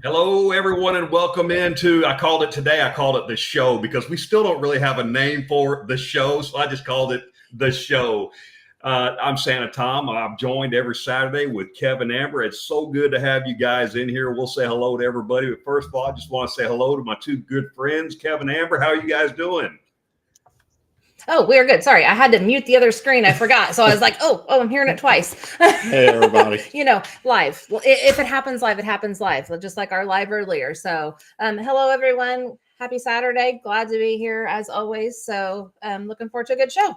Hello, everyone, and welcome into, I called it the show, because we still don't really have a name for the show, so I just called it the show. I'm Santa Tom. I'm joined every Saturday with Kevin Amber. It's so good to have you guys in here. We'll say hello to everybody, but first of all, I just want to say hello to my two good friends, Kevin Amber. How are you guys doing? Oh, we're good. Sorry, I had to mute the other screen. I forgot. So I was like, oh, I'm hearing it twice. Hey, everybody. Live. Well, if it happens live, it happens live, just like our live earlier. So hello, everyone. Happy Saturday. Glad to be here as always. So looking forward to a good show.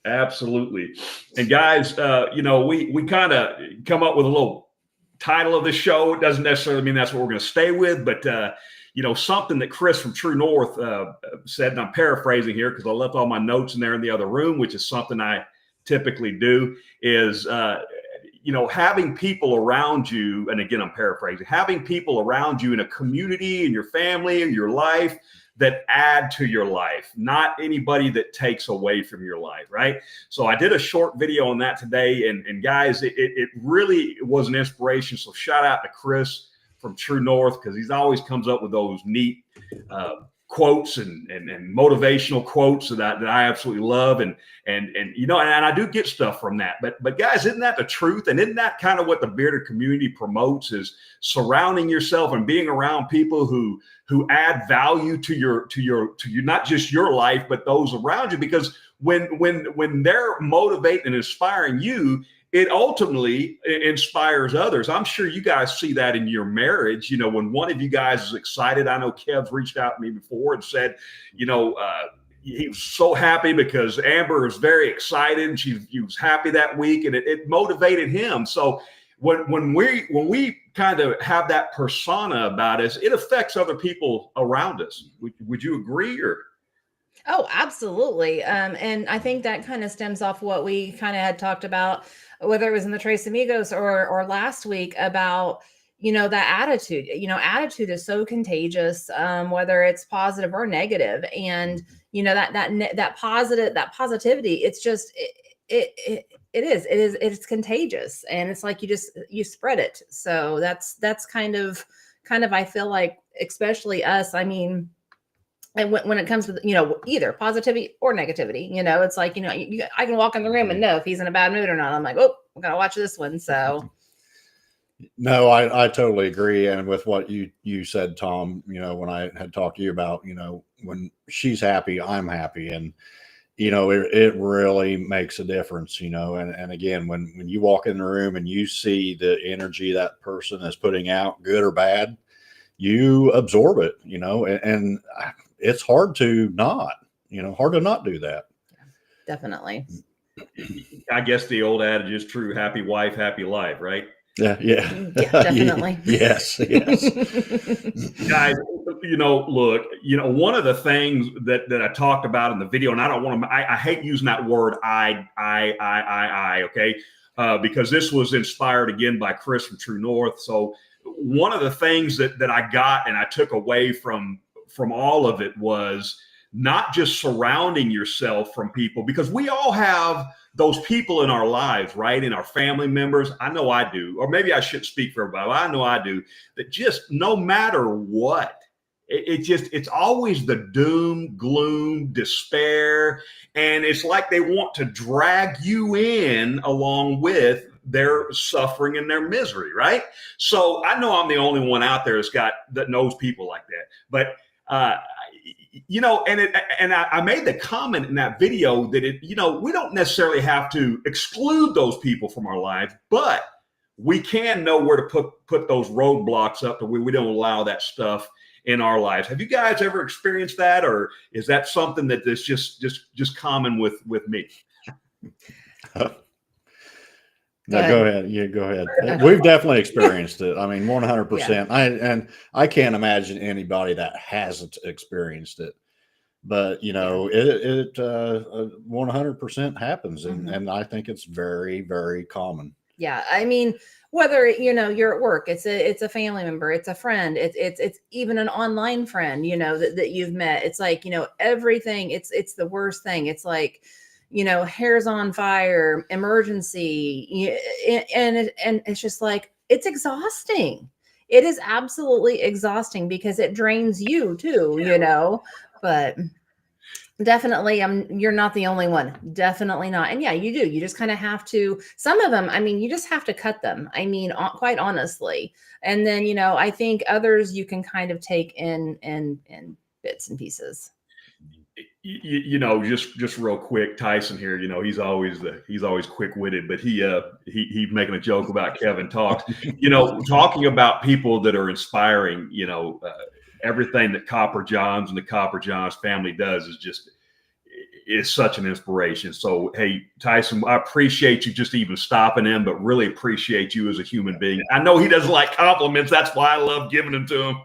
Absolutely. And guys, we kind of come up with a little title of the show. It doesn't necessarily mean that's what we're going to stay with, but something that Chris from True North said, and I'm paraphrasing here because I left all my notes in there in the other room, which is something I typically do, is, having people around you. And again, I'm paraphrasing, having people around you in a community, in your family, in your life, that add to your life, not anybody that takes away from your life, right? So I did a short video on that today, and guys, it really was an inspiration. So shout out to Chris from True North, because he's always comes up with those neat quotes and motivational quotes that I absolutely love, and I do get stuff from that. But guys, isn't that the truth? And isn't that kind of what the bearded community promotes, is surrounding yourself and being around people who add value to your not just your life, but those around you? Because when they're motivating and inspiring you, it ultimately inspires others. I'm sure you guys see that in your marriage. When one of you guys is excited, I know Kev's reached out to me before and said, he was so happy because Amber is very excited and he was happy that week, and it motivated him. So when we kind of have that persona about us, it affects other people around us. Would you agree? Or? Oh, absolutely. And I think that kind of stems off what we kind of had talked about, whether it was in the Tres Amigos or last week, about, that attitude. Attitude is so contagious, whether it's positive or negative. And, that positivity, it's just, it's contagious. And it's like, you spread it. So that's kind of, I feel like, especially us, I mean, and when it comes to, either positivity or negativity, it's like, I can walk in the room and know if he's in a bad mood or not. I'm like, oh, I'm going to watch this one. So. No, I totally agree. And with what you said, Tom, when I had talked to you about, when she's happy, I'm happy. And, it really makes a difference, and again, when you walk in the room and you see the energy that person is putting out, good or bad, you absorb it, and it's hard to not do that. Definitely. I guess the old adage is true: happy wife, happy life, right? Yeah, definitely. Yes. Guys, look, one of the things that I talked about in the video, and I don't want to, I hate using that word, I, okay? Because this was inspired again by Chris from True North. So one of the things that I got and I took away from all of it was not just surrounding yourself from people, because we all have those people in our lives, right? In our family members. I know I do, or maybe I shouldn't speak for everybody, but I know I do, that just no matter what, it's always the doom, gloom, despair. And it's like they want to drag you in along with their suffering and their misery, right? So I know I'm the only one out there that knows people like that. But I made the comment in that video that we don't necessarily have to exclude those people from our lives, but we can know where to put those roadblocks up to where we don't allow that stuff in our lives. Have you guys ever experienced that, or is that something that is just common with me? No, go ahead. Yeah, go ahead. Okay. We've definitely experienced it. I mean, 100%. Yeah. I can't imagine anybody that hasn't experienced it. But you know, Yeah. it 100% happens, Mhm. and I think it's very, very common. Yeah, I mean, whether you're at work, it's a family member, it's a friend, it's even an online friend, that you've met. It's like, everything. It's the worst thing. It's like, hair's on fire, emergency, and it's just like it's exhausting. It is absolutely exhausting because it drains you too. But definitely, you're not the only one. Definitely not. And yeah, you do. You just kind of have to, some of them, I mean, you just have to cut them. I mean, quite honestly. And then, I think others you can kind of take in bits and pieces. Just real quick, Tyson here. He's always quick witted, but he making a joke about Kevin Talks. Talking about people that are inspiring. Everything that Copper Johns and the Copper Johns family does is such an inspiration. So, hey, Tyson, I appreciate you just even stopping in, but really appreciate you as a human being. I know he doesn't like compliments. That's why I love giving them to him.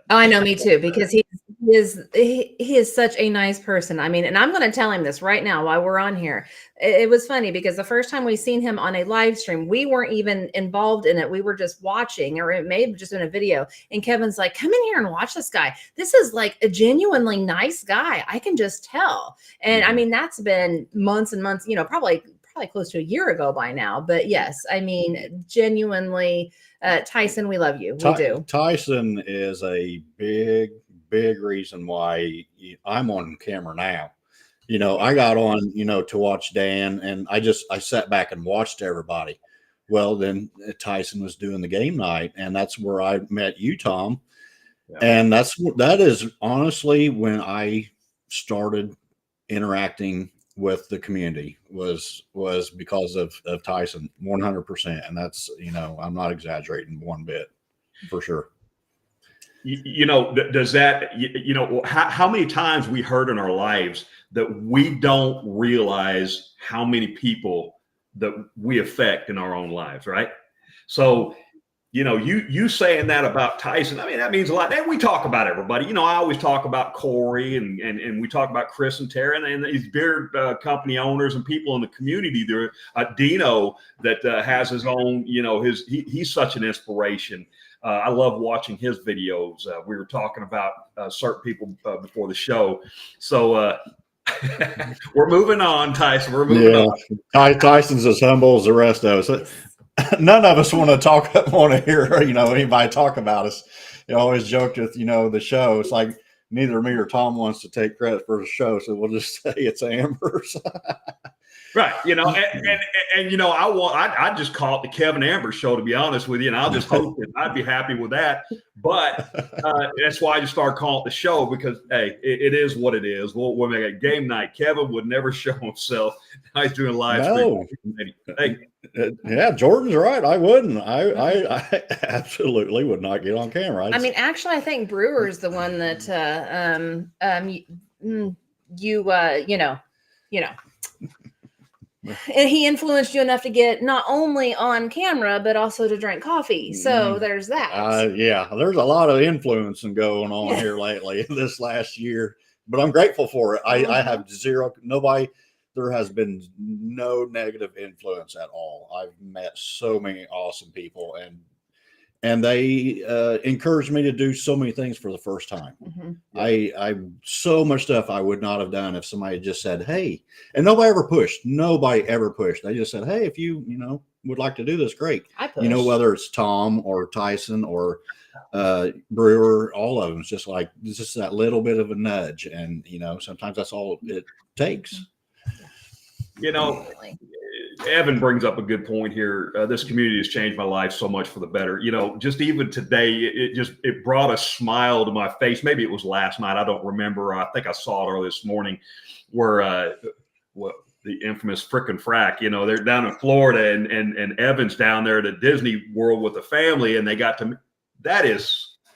Oh, I know, me too, because he is such a nice person. I mean, and I'm going to tell him this right now while we're on here. It was funny because the first time we seen him on a live stream, we weren't even involved in it. We were just watching, or it may have just been a video. And Kevin's like, "Come in here and watch this guy. This is like a genuinely nice guy. I can just tell." And I mean, that's been months and months. Probably close to a year ago by now. But yes, I mean, genuinely. Tyson, we love you. We do. Tyson is a big, big reason why I'm on camera now. I got on, to watch Dan, and I sat back and watched everybody. Well, then Tyson was doing the game night, and that's where I met you, Tom. Yeah. And that is honestly when I started interacting with the community was because of Tyson, 100%. And that's, I'm not exaggerating one bit, for sure. Does that, how many times we heard in our lives that we don't realize how many people that we affect in our own lives, right? So, you saying that about Tyson, I mean, that means a lot. And we talk about everybody. I always talk about Corey and we talk about Chris and Tara and these beer company owners and people in the community there. Dino that has his own, he's such an inspiration. I love watching his videos. We were talking about certain people before the show. So we're moving on, Tyson. We're moving on. Tyson's as humble as the rest of us. None of us want to hear, anybody talk about us. You always joked with, the show. It's like neither me or Tom wants to take credit for the show. So we'll just say it's Amber's. Right. I just call it the Kevin Amber show, to be honest with you. And I'll just host it. I'd be happy with that. But that's why I just started calling it the show because, hey, it is what it is. We'll make it game night. Kevin would never show himself. Now he's doing live stream. Hey. Yeah, Jordan's right. I wouldn't. I absolutely would not get on camera. I mean, actually, I think Brewer's the one that and he influenced you enough to get not only on camera but also to drink coffee. So there's that. Yeah, there's a lot of influencing going on here lately this last year, but I'm grateful for it. I have nobody. There has been no negative influence at all. I've met so many awesome people, and they encouraged me to do so many things for the first time. Mm-hmm. I so much stuff I would not have done if somebody just said, "Hey," and nobody ever pushed. They just said, "Hey, if you would like to do this, great." I push. Whether it's Tom or Tyson or Brewer, all of them. It's just like just that little bit of a nudge, and sometimes that's all it takes. Evan brings up a good point here. This community has changed my life so much for the better. Just even today, it brought a smile to my face. Maybe it was last night. I don't remember. I think I saw it early this morning where the infamous frickin' frack, they're down in Florida and Evan's down there at Disney World with the family. And they got to,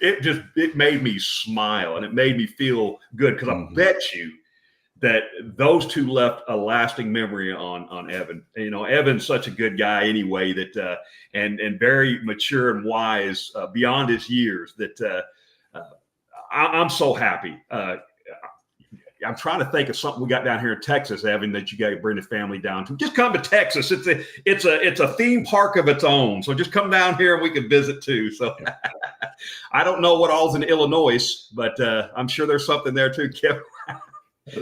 it made me smile and it made me feel good. Cause I bet you that those two left a lasting memory on Evan. You know, Evan's such a good guy anyway, that and very mature and wise beyond his years, that I'm so happy. I'm trying to think of something we got down here in Texas, Evan, that you got to bring the family down to. Just come to Texas. It's a theme park of its own. So just come down here and we can visit too. So I don't know what all's in Illinois, but I'm sure there's something there too, Kevin.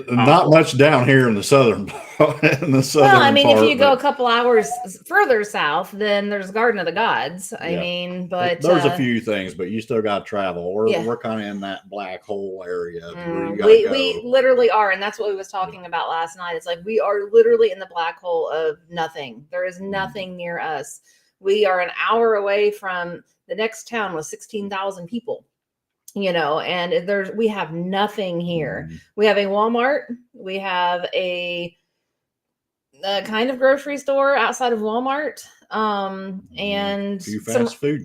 Not much down here in the southern well, I mean, if you go a couple hours further south, then there's Garden of the Gods. I mean, but there's a few things, but you still got to travel. We're kind of in that black hole area. We literally are, and that's what we was talking about last night. It's like we are literally in the black hole of nothing. There is nothing near us. We are an hour away from the next town with 16,000 people. You know, and we have nothing here. We have a Walmart. We have a kind of grocery store outside of Walmart. And some fast food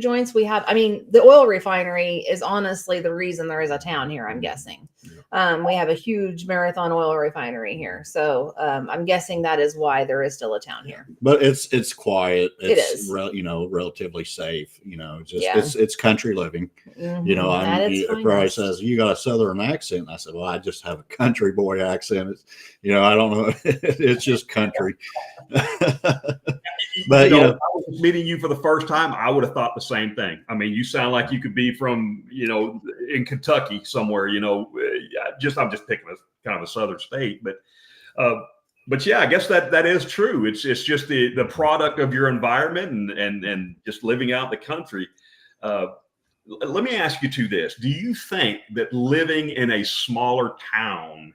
joints. We have, I mean, the oil refinery is honestly the reason there is a town here, I'm guessing. We have a huge Marathon oil refinery here. So I'm guessing that is why there is still a town here. But it's quiet. It's relatively safe. You know, it's country living. You know, everybody says you got a Southern accent. I said, well, I just have a country boy accent. It's, you know, I don't know. It's just country. But you know, if I was meeting you for the first time, I would have thought the same thing. I mean, you sound like you could be from, you know, in Kentucky somewhere. You know, I'm just picking a kind of a southern state, but yeah, I guess that is true. It's just the product of your environment and just living out in the country. Let me ask you this: do you think that living in a smaller town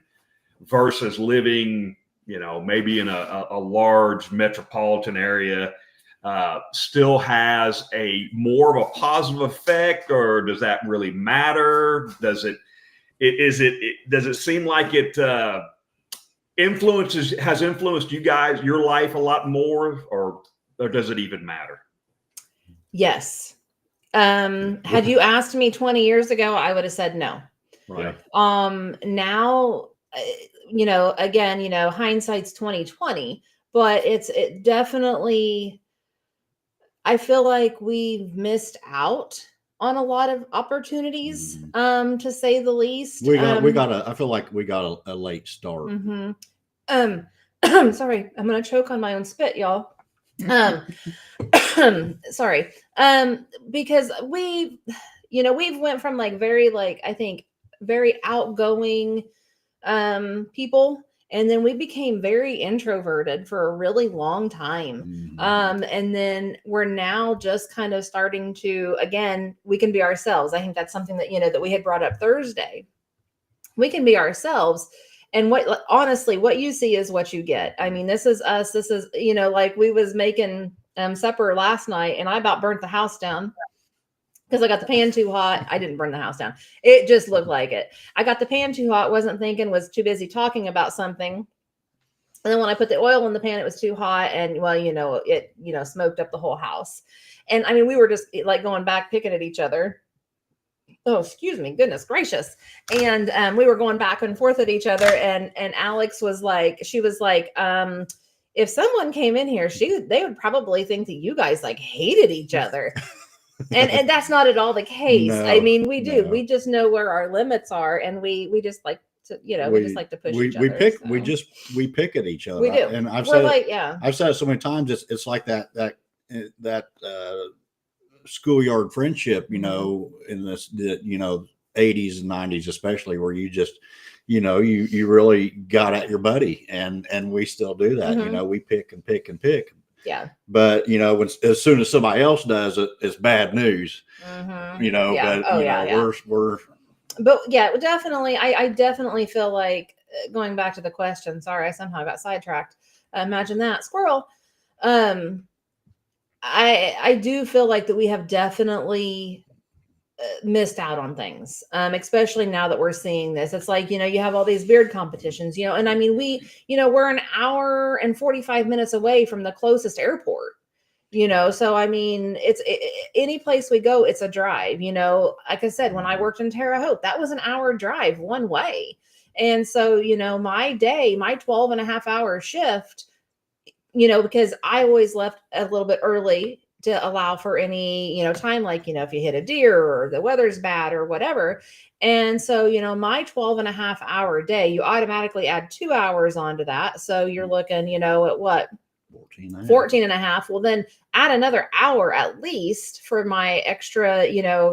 versus living, you know, maybe in a large metropolitan area, still has a more of a positive effect, or does that really matter? Does it seem like it has influenced you guys, your life a lot more, or does it even matter? Yes. Had you asked me 20 years ago, I would have said no. Right. Now, you know, again, you know, hindsight's 2020, but it definitely, I feel like we've missed out on a lot of opportunities, to say the least. I feel like we got a late start. Sorry, I'm gonna choke on my own spit, y'all. Sorry. Because we've went from like very, like, I think very outgoing people, and then we became very introverted for a really long time. And then we're now just kind of starting to, again, we can be ourselves. I think that's something that, you know, that we had brought up Thursday. We can be ourselves. And honestly, what you see is what you get. I mean, this is us. This is, you know, like we was making supper last night, and I about burnt the house down because I got the pan too hot. I didn't burn the house down. It just looked like it. I got the pan too hot, wasn't thinking, was too busy talking about something. And then when I put the oil in the pan, it was too hot. And well, you know, it, you know, smoked up the whole house. And I mean, we were just like going back, picking at each other. Oh, excuse me. Goodness gracious. And we were going back and forth at each other. And Alex was like, she was like, if someone came in here, they would probably think that you guys like hated each other. And that's not at all the case. No, I mean, we do. No. We just know where our limits are, and we just like to, you know, we just like to push each other. We pick at each other. We do. And I've said it so many times. It's like that schoolyard friendship, you know, in this, you know, 80s and 90s, especially, where you just, you know, you really got at your buddy, and we still do that. You know, we pick and pick and pick. Yeah. But, you know, as soon as somebody else does it, it's bad news, you know, we're. But yeah, definitely. I definitely feel like, going back to the question, sorry, I somehow got sidetracked. Imagine that, squirrel. I do feel like that we have definitely missed out on things, especially now that we're seeing this. It's like, you know, you have all these beard competitions, you know, and I mean, we're an hour and 45 minutes away from the closest airport, you know, so I mean, any place we go, it's a drive, you know. Like I said, when I worked in Terre Haute, that was an hour drive one way. And so, my day, my 12.5 hour shift, because I always left a little bit early to allow for any, time, like, if you hit a deer or the weather's bad or whatever. And so, my 12.5 hour day, you automatically add 2 hours onto that. So you're looking, at what? 14 and a half. Well, then add another hour at least for my extra,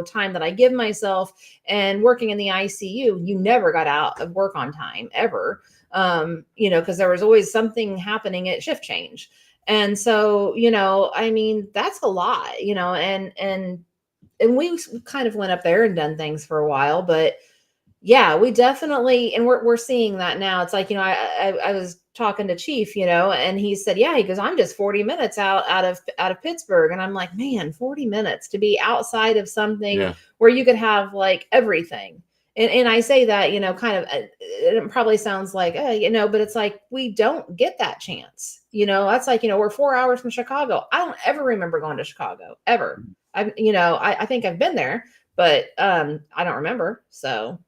time that I give myself. And working in the ICU, you never got out of work on time ever. Because there was always something happening at shift change. And so, that's a lot, and we kind of went up there and done things for a while, but yeah, we definitely, and we're seeing that now. It's like, I was talking to Chief, and he said, yeah, he goes, I'm just 40 minutes out of Pittsburgh. And I'm like, man, 40 minutes to be outside of something where you could have like everything. And I say that, kind of, it probably sounds like, but it's like, we don't get that chance. That's like, we're 4 hours from Chicago. I don't ever remember going to Chicago ever. I think I've been there, but I don't remember. So.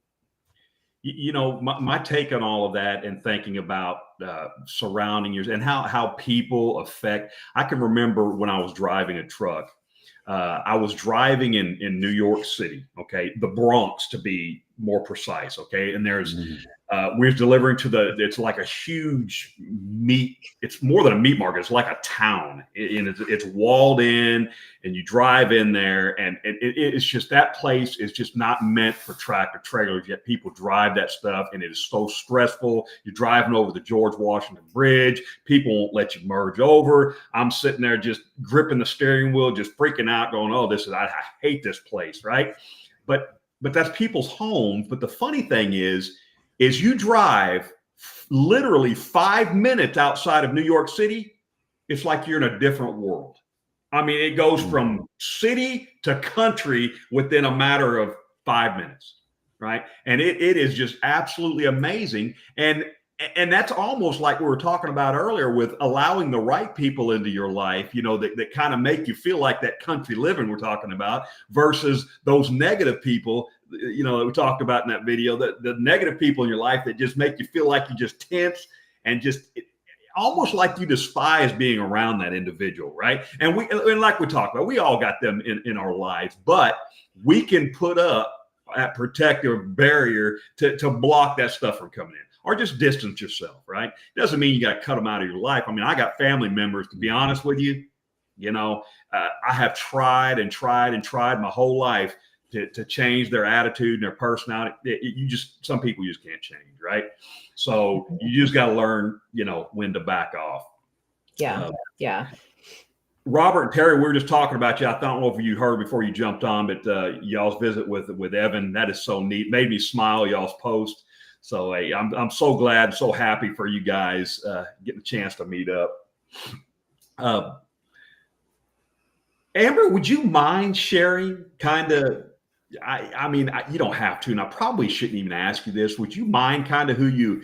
My take on all of that and thinking about surrounding yours and how people affect. I can remember when I was driving a truck. I was driving in New York City, okay, the Bronx to be more precise, okay, and there's we're delivering to it's like a huge meat. It's more than a meat market. It's like a town, and it's walled in, and you drive in there, and it's just, that place is just not meant for tractor trailers. Yet people drive that stuff, and it is so stressful. You're driving over the George Washington Bridge. People won't let you merge over. I'm sitting there just gripping the steering wheel, just freaking out, going, "Oh, I hate this place," right? But that's people's homes. But the funny thing is you drive literally 5 minutes outside of New York City, it's like you're in a different world. I mean, it goes from city to country within a matter of 5 minutes, right? And it is just absolutely amazing. And that's almost like we were talking about earlier with allowing the right people into your life, that kind of make you feel like that country living we're talking about, versus those negative people, that we talked about in that video, the negative people in your life that just make you feel like you just tense and just almost like you despise being around that individual, right? And like we talked about, we all got them in our lives, but we can put up that protective barrier to block that stuff from coming in. Or just distance yourself, right? Doesn't mean you got to cut them out of your life. I mean, I got family members, to be honest with you, I have tried and tried and tried my whole life to change their attitude and their personality. Some people you just can't change, right? So you just got to learn, when to back off. Yeah. Robert and Terry, we were just talking about you. I don't know if you heard before you jumped on, but y'all's visit with Evan, that is so neat. Made me smile, y'all's post. So hey, I'm so glad, so happy for you guys getting a chance to meet up. Amber, would you mind sharing kind of, I mean, you don't have to, and I probably shouldn't even ask you this. Would you mind kind of who you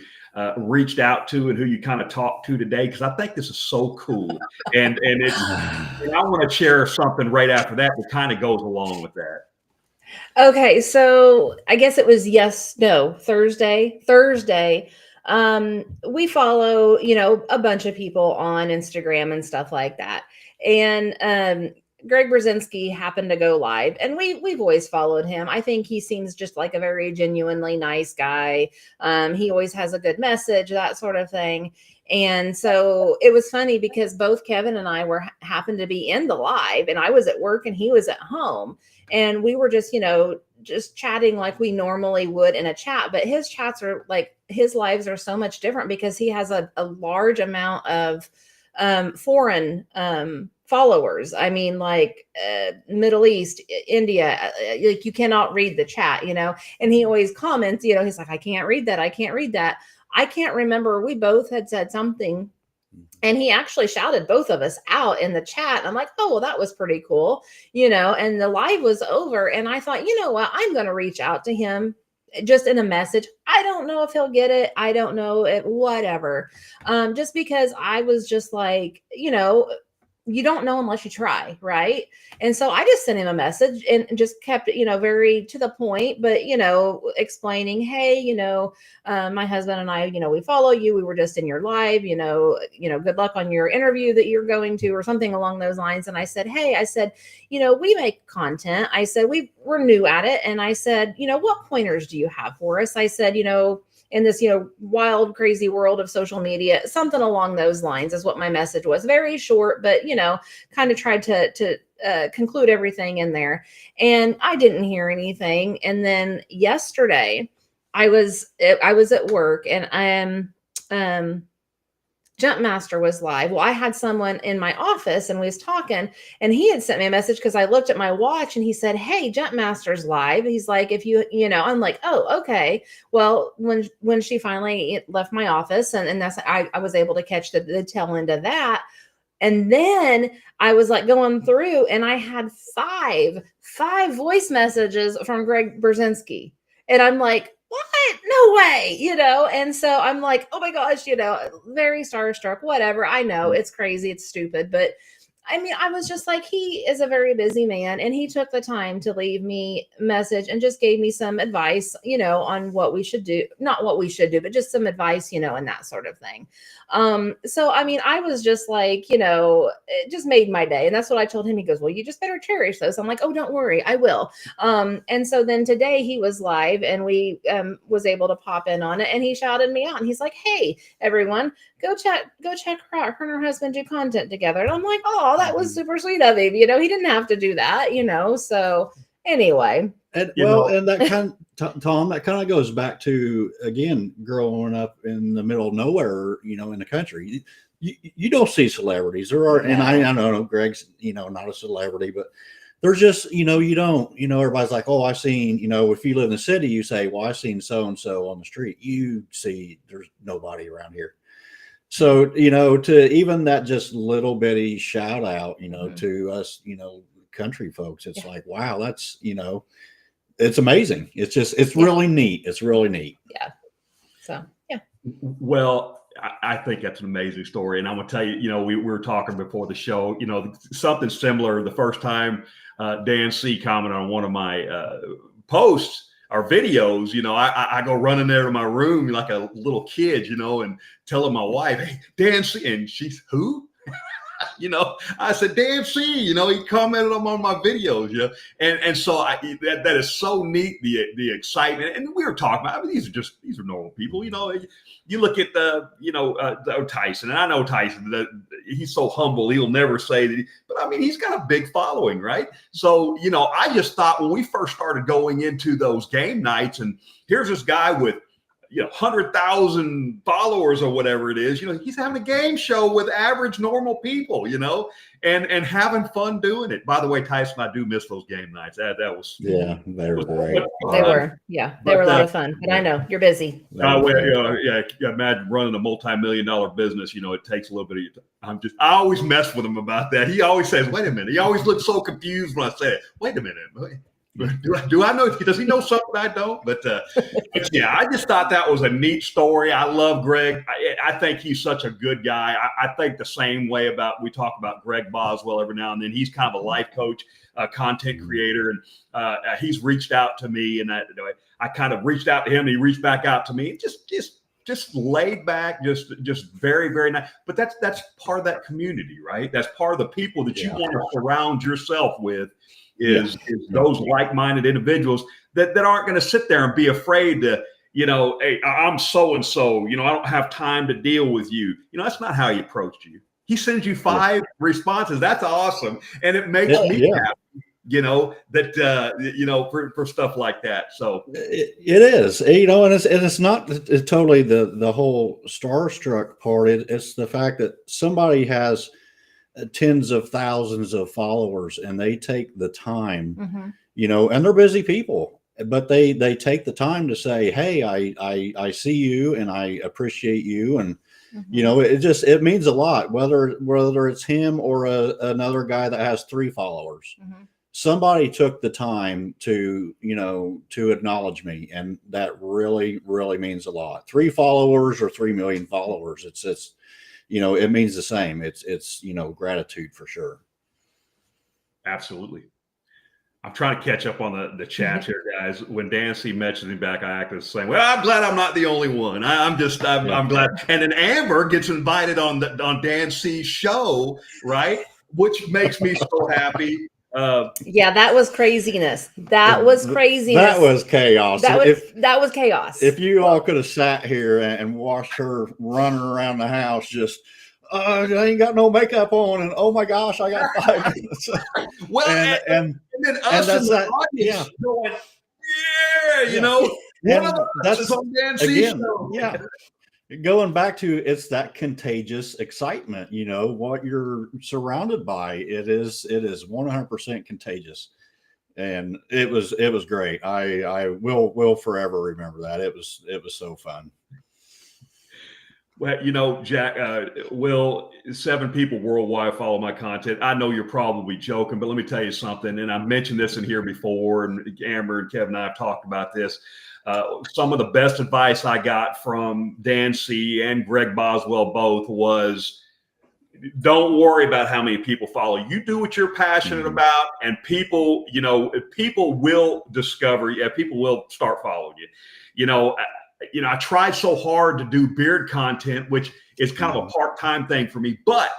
reached out to and who you kind of talked to today? Because I think this is so cool. And I want to share something right after that kind of goes along with that. Okay, so I guess it was Thursday. We follow, a bunch of people on Instagram and stuff like that. And Greg Brzezinski happened to go live, and we've always followed him. I think he seems just like a very genuinely nice guy. He always has a good message, that sort of thing. And so it was funny because both Kevin and I happened to be in the live, and I was at work and he was at home. And we were just, just chatting like we normally would in a chat. But his chats are like, his lives are so much different because he has a large amount of foreign followers. I mean, like Middle East, India, like you cannot read the chat, and he always comments, he's like, I can't read that. I can't read that. I can't remember. We both had said something. And he actually shouted both of us out in the chat. I'm like, oh, well, that was pretty cool, and the live was over. And I thought, you know what, I'm going to reach out to him just in a message. I don't know if he'll get it. I don't know it, whatever. Just because I was just like, you don't know unless you try, right? And so I just sent him a message and just kept it, very to the point, but explaining, hey, my husband and I, we follow you. We were just in your live, good luck on your interview that you're going to, or something along those lines. And I said, hey, we make content. I said, we're new at it. And I said, what pointers do you have for us? I said, in this, wild, crazy world of social media, something along those lines is what my message was. Very short, but, kind of tried to conclude everything in there. And I didn't hear anything. And then yesterday I was at work, and Jump Master was live. Well, I had someone in my office and we was talking, and he had sent me a message because I looked at my watch and he said, hey, Jump Master's live. He's like, if I'm like, oh, okay. Well, when she finally left my office, and that's, I was able to catch the tail end of that. And then I was like going through, and I had five voice messages from Greg Berzinski. And I'm like, what? No way, And so I'm like, oh my gosh, very starstruck, whatever. I know it's crazy, it's stupid, but I mean, I was just like, he is a very busy man, and he took the time to leave me a message and just gave me some advice, on what we should do, not what we should do, but just some advice, and that sort of thing. So, I mean, I was just like, it just made my day. And that's what I told him. He goes, well, you just better cherish those. I'm like, oh, don't worry, I will. And so then today he was live, and we was able to pop in on it, and he shouted me out, and he's like, hey, everyone, go check her out. Her and her husband do content together. And I'm like, oh, that was super sweet of him. He didn't have to do that, so anyway. And and that kind of, Tom, that kind of goes back to, again, growing up in the middle of nowhere, in the country. You don't see celebrities. There are, and I know Greg's, not a celebrity, but there's just, you don't, everybody's like, oh, I've seen, if you live in the city, you say, well, I've seen so-and-so on the street. You see there's nobody around here. So, to even that just little bitty shout out, to us, country folks, it's like, wow, that's, it's amazing. It's really neat. It's really neat. Yeah. So, yeah. Well, I think that's an amazing story. And I'm going to tell you, we were talking before the show, something similar. The first time Dan C commented on one of my posts or videos, I go running there to my room like a little kid, and telling my wife, hey, Dan C, and she's, who? I said, Dan C, he commented on my videos, and so that is so neat, the excitement. And we were talking about, these are normal people, you look at Tyson, and I know Tyson, he's so humble, he'll never say that, but he's got a big following, right? So, I just thought when we first started going into those game nights, and here's this guy with 100,000 followers or whatever it is, he's having a game show with average normal people, and having fun doing it. By the way, Tyson, I do miss those game nights. That was, yeah, they were great. They were, they were a lot of fun, but I know you're busy. Imagine running a multi-million-dollar business. It takes a little bit of, I always mess with him about that. He always says, wait a minute. He always looks so confused when I say it. Wait a minute. Do I know? Does he know something I don't? But yeah, I just thought that was a neat story. I love Greg. I think he's such a good guy. I think the same way we talk about Greg Boswell every now and then. He's kind of a life coach, content creator, and he's reached out to me, and I kind of reached out to him, and he reached back out to me. Just laid back, just very, very nice. But that's part of that community, right? That's part of the people that you want to surround yourself with. Is those like-minded individuals that aren't going to sit there and be afraid to, hey, I'm so-and-so, I don't have time to deal with you. That's not how he approached you. He sends you 5 responses. That's awesome. And it makes me happy, for stuff like that. So it is, and it's not totally the whole starstruck part. It's the fact that somebody has tens of thousands of followers, and they take the time, and they're busy people, but they take the time to say, hey, I see you and I appreciate you. And, it means a lot, whether it's him or another guy that has 3 followers. Somebody took the time to acknowledge me. And that really, really means a lot. 3 followers or 3 million followers. it means the same. It's gratitude for sure. Absolutely. I'm trying to catch up on the chat here, guys. When Dancy mentioned me back, I acted the same. Well, I'm glad I'm not the only one. I'm glad. And then Amber gets invited on Dancy's show, right? Which makes me so happy. Yeah, that was craziness. That was craziness. That was chaos. That was chaos. If you all could have sat here and watched her running around the house, just I ain't got no makeup on, and oh my gosh, I got 5 minutes. Well, and then us in the audience going, one of us is on Dancy's show. Yeah. Going back to, it's that contagious excitement, what you're surrounded by. It is 100% contagious. And it was great. I will forever remember that. It was so fun. Well, Jack, Will, 7 people worldwide follow my content. I know you're probably joking, but let me tell you something. And I mentioned this in here before, and Amber and Kevin and I have talked about this. Some of the best advice I got from Dancy and Greg Boswell both was, don't worry about how many people follow. You do what you're passionate about, and people will discover you. People will start following you. I tried so hard to do beard content, which is kind of a part-time thing for me. But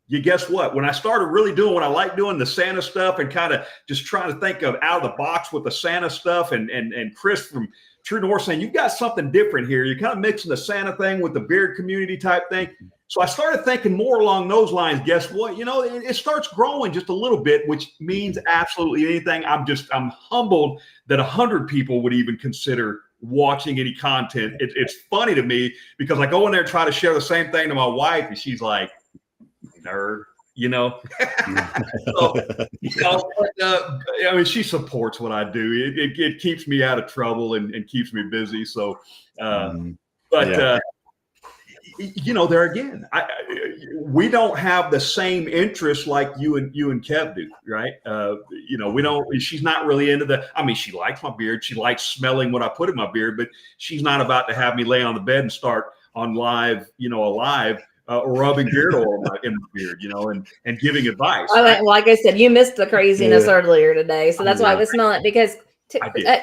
you guess what? When I started really doing what I like doing, the Santa stuff, and kind of just trying to think of out of the box with the Santa stuff, and Chris from True North saying, you've got something different here. You're kind of mixing the Santa thing with the beard community type thing. So I started thinking more along those lines. Guess what? It starts growing just a little bit, which means absolutely anything. I'm humbled that 100 people would even consider watching any content. It's funny to me because I go in there and try to share the same thing to my wife, and she's like, nerd. She supports what I do. It keeps me out of trouble and keeps me busy. So, there again, we don't have the same interests like you and Kev do, right? We don't. She's not really into she likes my beard. She likes smelling what I put in my beard, but she's not about to have me lay on the bed and start on live, rubbing beard oil in my beard, and giving advice. Like I said, you missed the craziness earlier today, so that's why I was smelling it, because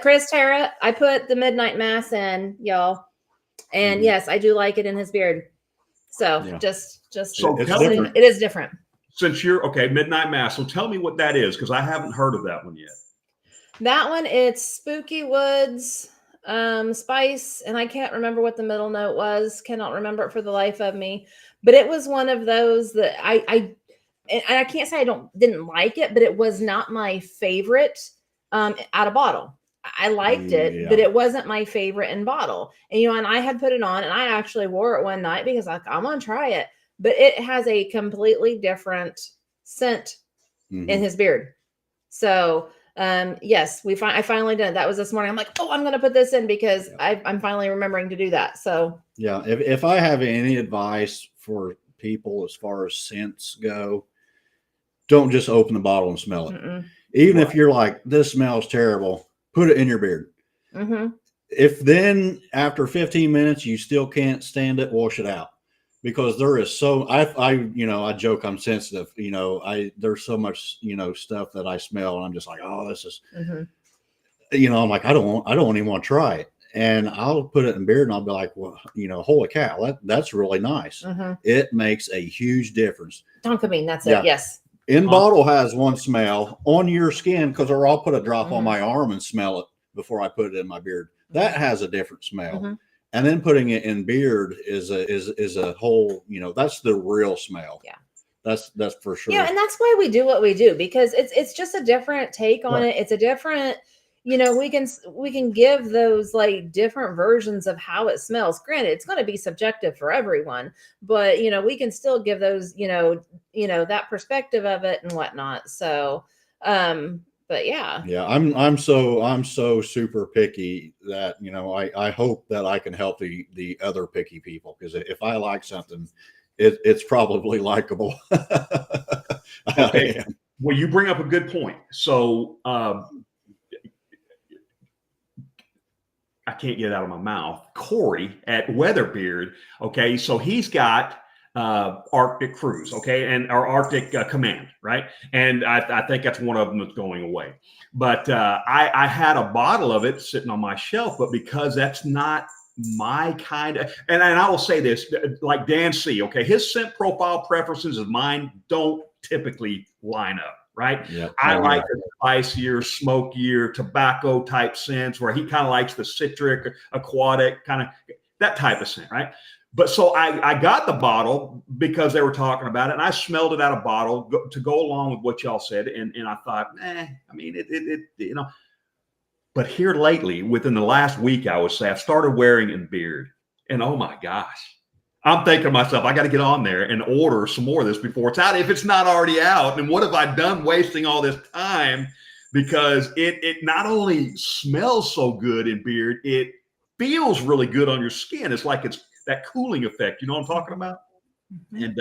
Chris Tara, I put the midnight mass in, y'all, and yes, I do like it in his beard. So just so it is different. Since you're midnight mass, so tell me what that is, because I haven't heard of that one yet. That one, it's Spooky Woods spice, and I can't remember what the middle note was. Cannot remember it for the life of me. But it was one of those that I can't say I didn't like it, but it was not my favorite out of bottle. I liked it, but it wasn't my favorite in bottle. And and I had put it on, and I actually wore it one night because I'm gonna try it. But it has a completely different scent in his beard. So yes, I finally did it. That was this morning. I'm like, I'm gonna put this in because I'm finally remembering to do that. So yeah, if I have any advice for people as far as scents go, don't just open the bottle and smell it. Even if you're like, this smells terrible, put it in your beard. If then after 15 minutes you still can't stand it, wash it out, because there is I joke I'm sensitive. There's so much stuff that I smell, and I'm just like, oh, this is I'm like, I don't even want to try it. And I'll put it in beard, and I'll be like, well, holy cow, that's really nice. It makes a huge difference. Tonkamine, that's it. Yes. In bottle has one smell on your skin, because I'll put a drop on my arm and smell it before I put it in my beard. That has a different smell. And then putting it in beard is a whole, that's the real smell. Yeah. That's for sure. Yeah. And that's why we do what we do, because it's just a different take on it. It's a different, we can give those like different versions of how it smells. Granted, it's going to be subjective for everyone, but we can still give those, that perspective of it and whatnot. So, but yeah. Yeah, I'm so super picky that I hope that I can help the other picky people, because if I like something, it's probably likable. Okay. Well, you bring up a good point. So I can't get it out of my mouth. Corey at Weatherbeard. Okay, so he's got Arctic cruise, okay, and our Arctic command, right? And I think that's one of them that's going away. But I had a bottle of it sitting on my shelf, but because that's not my kind of, and I will say this, like Dan C, okay, his scent profile preferences and mine don't typically line up, right? Yep. I like the spicier, smokier, tobacco type scents where he kind of likes the citric, aquatic kind of that type of scent, right? But so I got the bottle because they were talking about it, and I smelled it out of bottle to go along with what y'all said, and I thought, I mean, it you know. But here lately, within the last week, I would say I've started wearing in beard, and oh my gosh, I'm thinking to myself, I got to get on there and order some more of this before it's out, if it's not already out. And what have I done wasting all this time? Because it not only smells so good in beard, it feels really good on your skin. It's like it's that cooling effect. You know what I'm talking about? And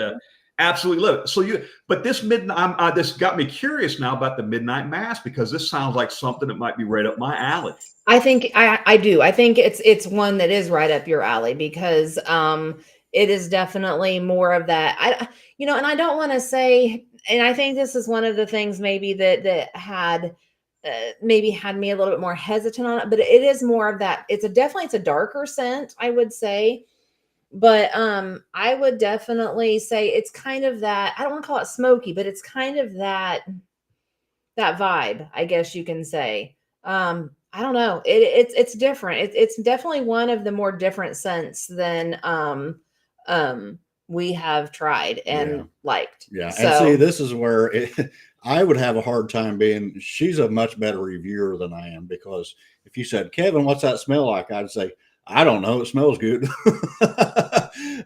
absolutely love it. So but this midnight, this got me curious now about the midnight mass, because this sounds like something that might be right up my alley. I think I do. I think it's one that is right up your alley, because it is definitely more of that. And I don't want to say, and I think this is one of the things maybe that had maybe had me a little bit more hesitant on it, but it is more of that. It's a darker scent, I would say. But I would definitely say it's kind of that, I don't want to call it smoky, but it's kind of that vibe, I guess you can say. I don't know. It's different. It's definitely one of the more different scents than we have tried and liked. Yeah. So, and see, this is where I would have a hard time being, she's a much better reviewer than I am, because if you said, Kevin, what's that smell like? I'd say, I don't know. It smells good.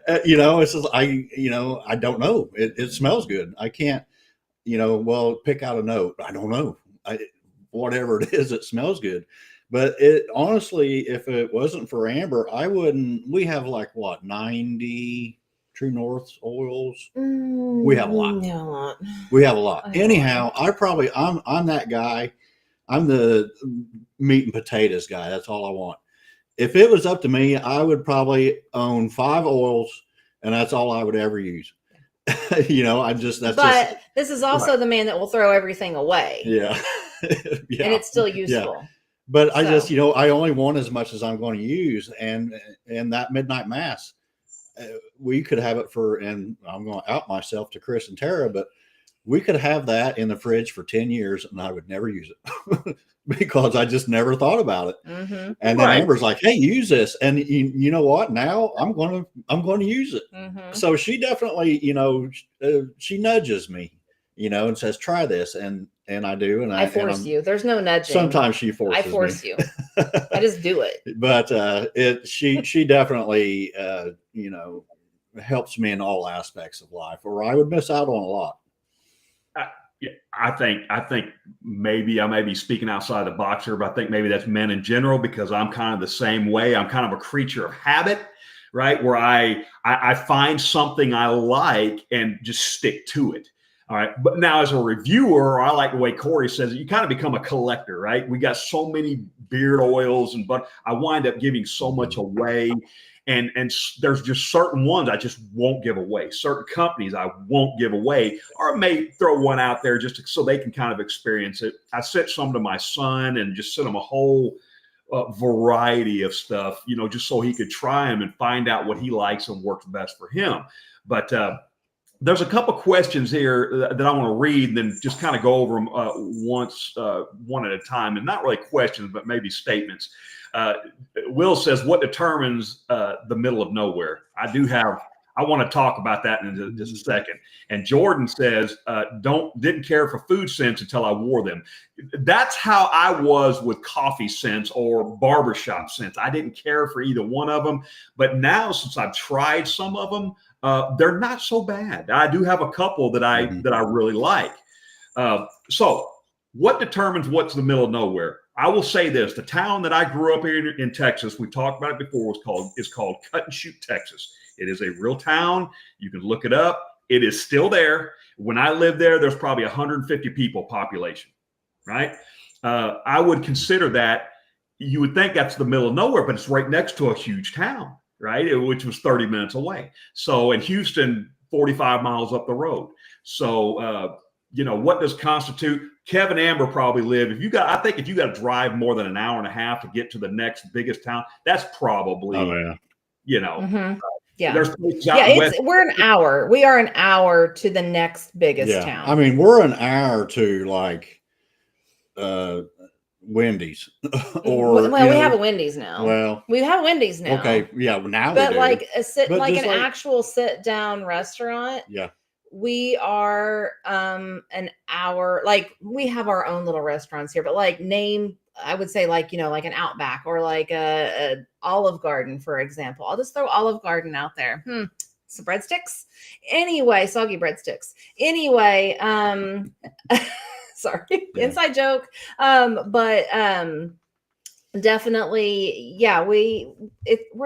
It's just, I don't know. It smells good. I can't, pick out a note. I don't know. Whatever it is, it smells good. But it honestly, if it wasn't for Amber, we have 90 True North oils. We have a lot. We have a lot. Anyhow, I'm that guy. I'm the meat and potatoes guy. That's all I want. If it was up to me, I would probably own 5 oils, and that's all I would ever use. This is also the man that will throw everything away. Yeah. And it's still useful. Yeah. But I only want as much as I'm going to use. And that midnight mass, we could have it and I'm going to out myself to Chris and Tara, but we could have that in the fridge for 10 years and I would never use it because I just never thought about it. Mm-hmm. And then Amber's like, hey, use this. And you know what? Now I'm going to use it. Mm-hmm. So she definitely, she nudges me, and says, try this. And I do. And I force you. There's no nudging. Sometimes she forces I force me. you. I just do it. But she definitely, helps me in all aspects of life, or I would miss out on a lot. I think maybe I may be speaking outside the box here, but I think maybe that's men in general, because I'm kind of the same way. I'm kind of a creature of habit, right? Where I find something I like and just stick to it. All right. But now as a reviewer, I like the way Corey says it, you kind of become a collector, right? We got so many beard oils, but I wind up giving so much away. And there's just certain ones I just won't give away. Certain companies I won't give away, or I may throw one out there just so they can kind of experience it. I sent some to my son and just sent him a whole variety of stuff, just so he could try them and find out what he likes and works best for him. But there's a couple questions here that I want to read and then just kind of go over them one at a time, and not really questions, but maybe statements. Will says, what determines the middle of nowhere? I want to talk about that in just a second. And Jordan says, didn't care for food scents until I wore them. That's how I was with coffee scents or barbershop scents. I didn't care for either one of them. But now, since I've tried some of them, they're not so bad. I do have a couple that I really like. So what determines what's the middle of nowhere? I will say this: the town that I grew up in Texas, we talked about it before, is called Cut and Shoot, Texas. It is a real town. You can look it up. It is still there. When I lived there, there's probably 150 people population, right? I would consider that. You would think that's the middle of nowhere, but it's right next to a huge town, right? Which was 30 minutes away. So in Houston, 45 miles up the road. So, what does constitute? Kevin Amber probably live. I think if you got to drive more than an hour and a half to get to the next biggest town, that's probably, Mm-hmm. Yeah. There's places out west. We're an hour. We are an hour to the next biggest town. I mean, we're an hour to like Wendy's or we have a Wendy's now. Well, we have Wendy's now. Okay, yeah, now but we do. like an like, actual sit down restaurant. Yeah. We are an hour. Like we have our own little restaurants here, but like I would say like like an Outback or like a Olive Garden, for example. I'll just throw Olive Garden out there. Some breadsticks. Anyway, soggy breadsticks. Anyway, sorry, inside joke. But definitely, yeah, we're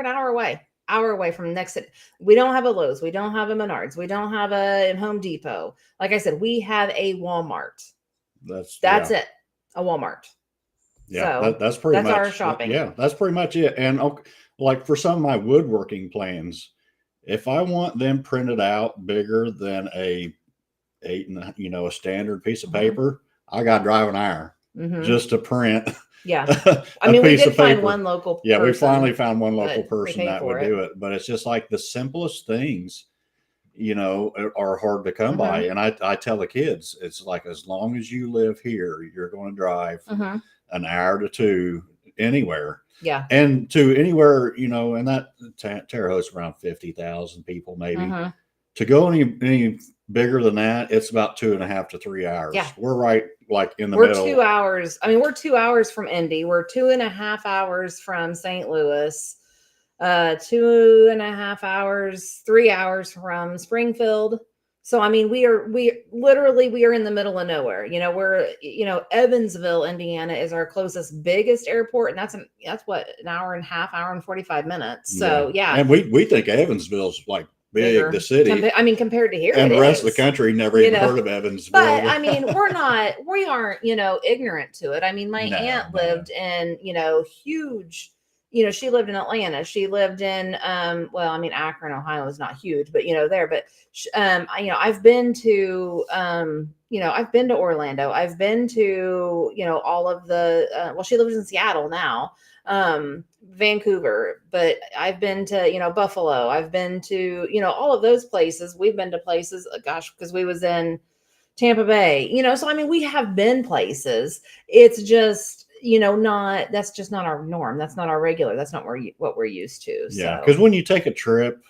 an hour away from the next city. We don't have a Lowe's. We don't have a Menards. We don't have a Home Depot. Like I said, we have a Walmart. That's it. A Walmart. Yeah, so that's pretty much our shopping. Yeah, that's pretty much it. And like for some of my woodworking plans, if I want them printed out bigger than a standard piece of paper, I got to drive an hour just to print. Yeah. I mean, we did find one local person. Yeah, we finally found one local person that would do it. But it's just like the simplest things, are hard to come by. And I tell the kids, it's like, as long as you live here, you're going to drive an hour to two anywhere. Yeah. And to anywhere, and that Terre Haute's around 50,000 people, maybe. To go any bigger than that, it's about 2.5 to 3 hours. Yeah. We're right like in the middle. We're 2 hours. I mean, we're 2 hours from Indy. We're 2.5 hours from St. Louis. 2.5 hours, 3 hours from Springfield. So, I mean, we are in the middle of nowhere. We're, Evansville, Indiana is our closest, biggest airport. And that's what, an hour and a half, hour and 45 minutes. So, yeah. And we think Evansville's like big, the city. I mean, compared to here. And the rest of the country never even heard of Evansville. But I mean, we aren't, ignorant to it. I mean, my aunt lived in, huge, she lived in Atlanta. She lived in, Akron, Ohio is not huge, but there, but, I've been to, I've been to Orlando. I've been to, all of the, she lives in Seattle now, Vancouver, but I've been to, Buffalo. I've been to, all of those places. We've been to places, because we was in Tampa Bay, so, I mean, we have been places. It's just, that's just not our norm. That's not our regular. That's not what we're used to. Yeah. Because when you take a trip,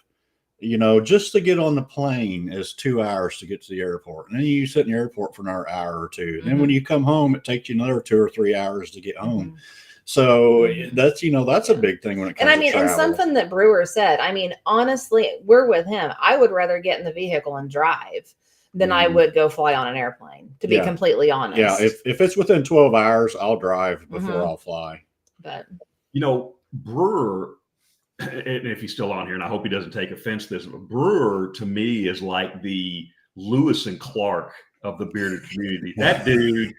just to get on the plane is 2 hours to get to the airport. And then you sit in the airport for another hour or two. Then when you come home, it takes you another 2 or 3 hours to get home. So that's, that's a big thing when it comes to travel. And something that Brewer said, I mean, honestly, we're with him. I would rather get in the vehicle and drive than I would go fly on an airplane, to be completely honest. Yeah. If it's within 12 hours, I'll drive before I'll fly. But, Brewer, and if he's still on here, and I hope he doesn't take offense to this, but Brewer to me is like the Lewis and Clark of the bearded community. That dude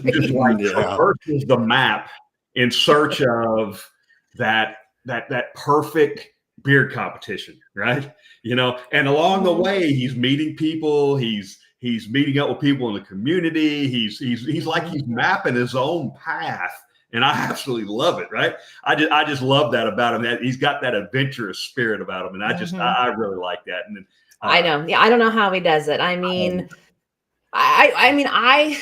just traverses the map in search of that perfect beard competition, right? And along the way, he's meeting people. He's meeting up with people in the community. He's like he's mapping his own path, and I absolutely love it. Right? I just love that about him. That he's got that adventurous spirit about him, and I really like that. And I know, I don't know how he does it. I mean, I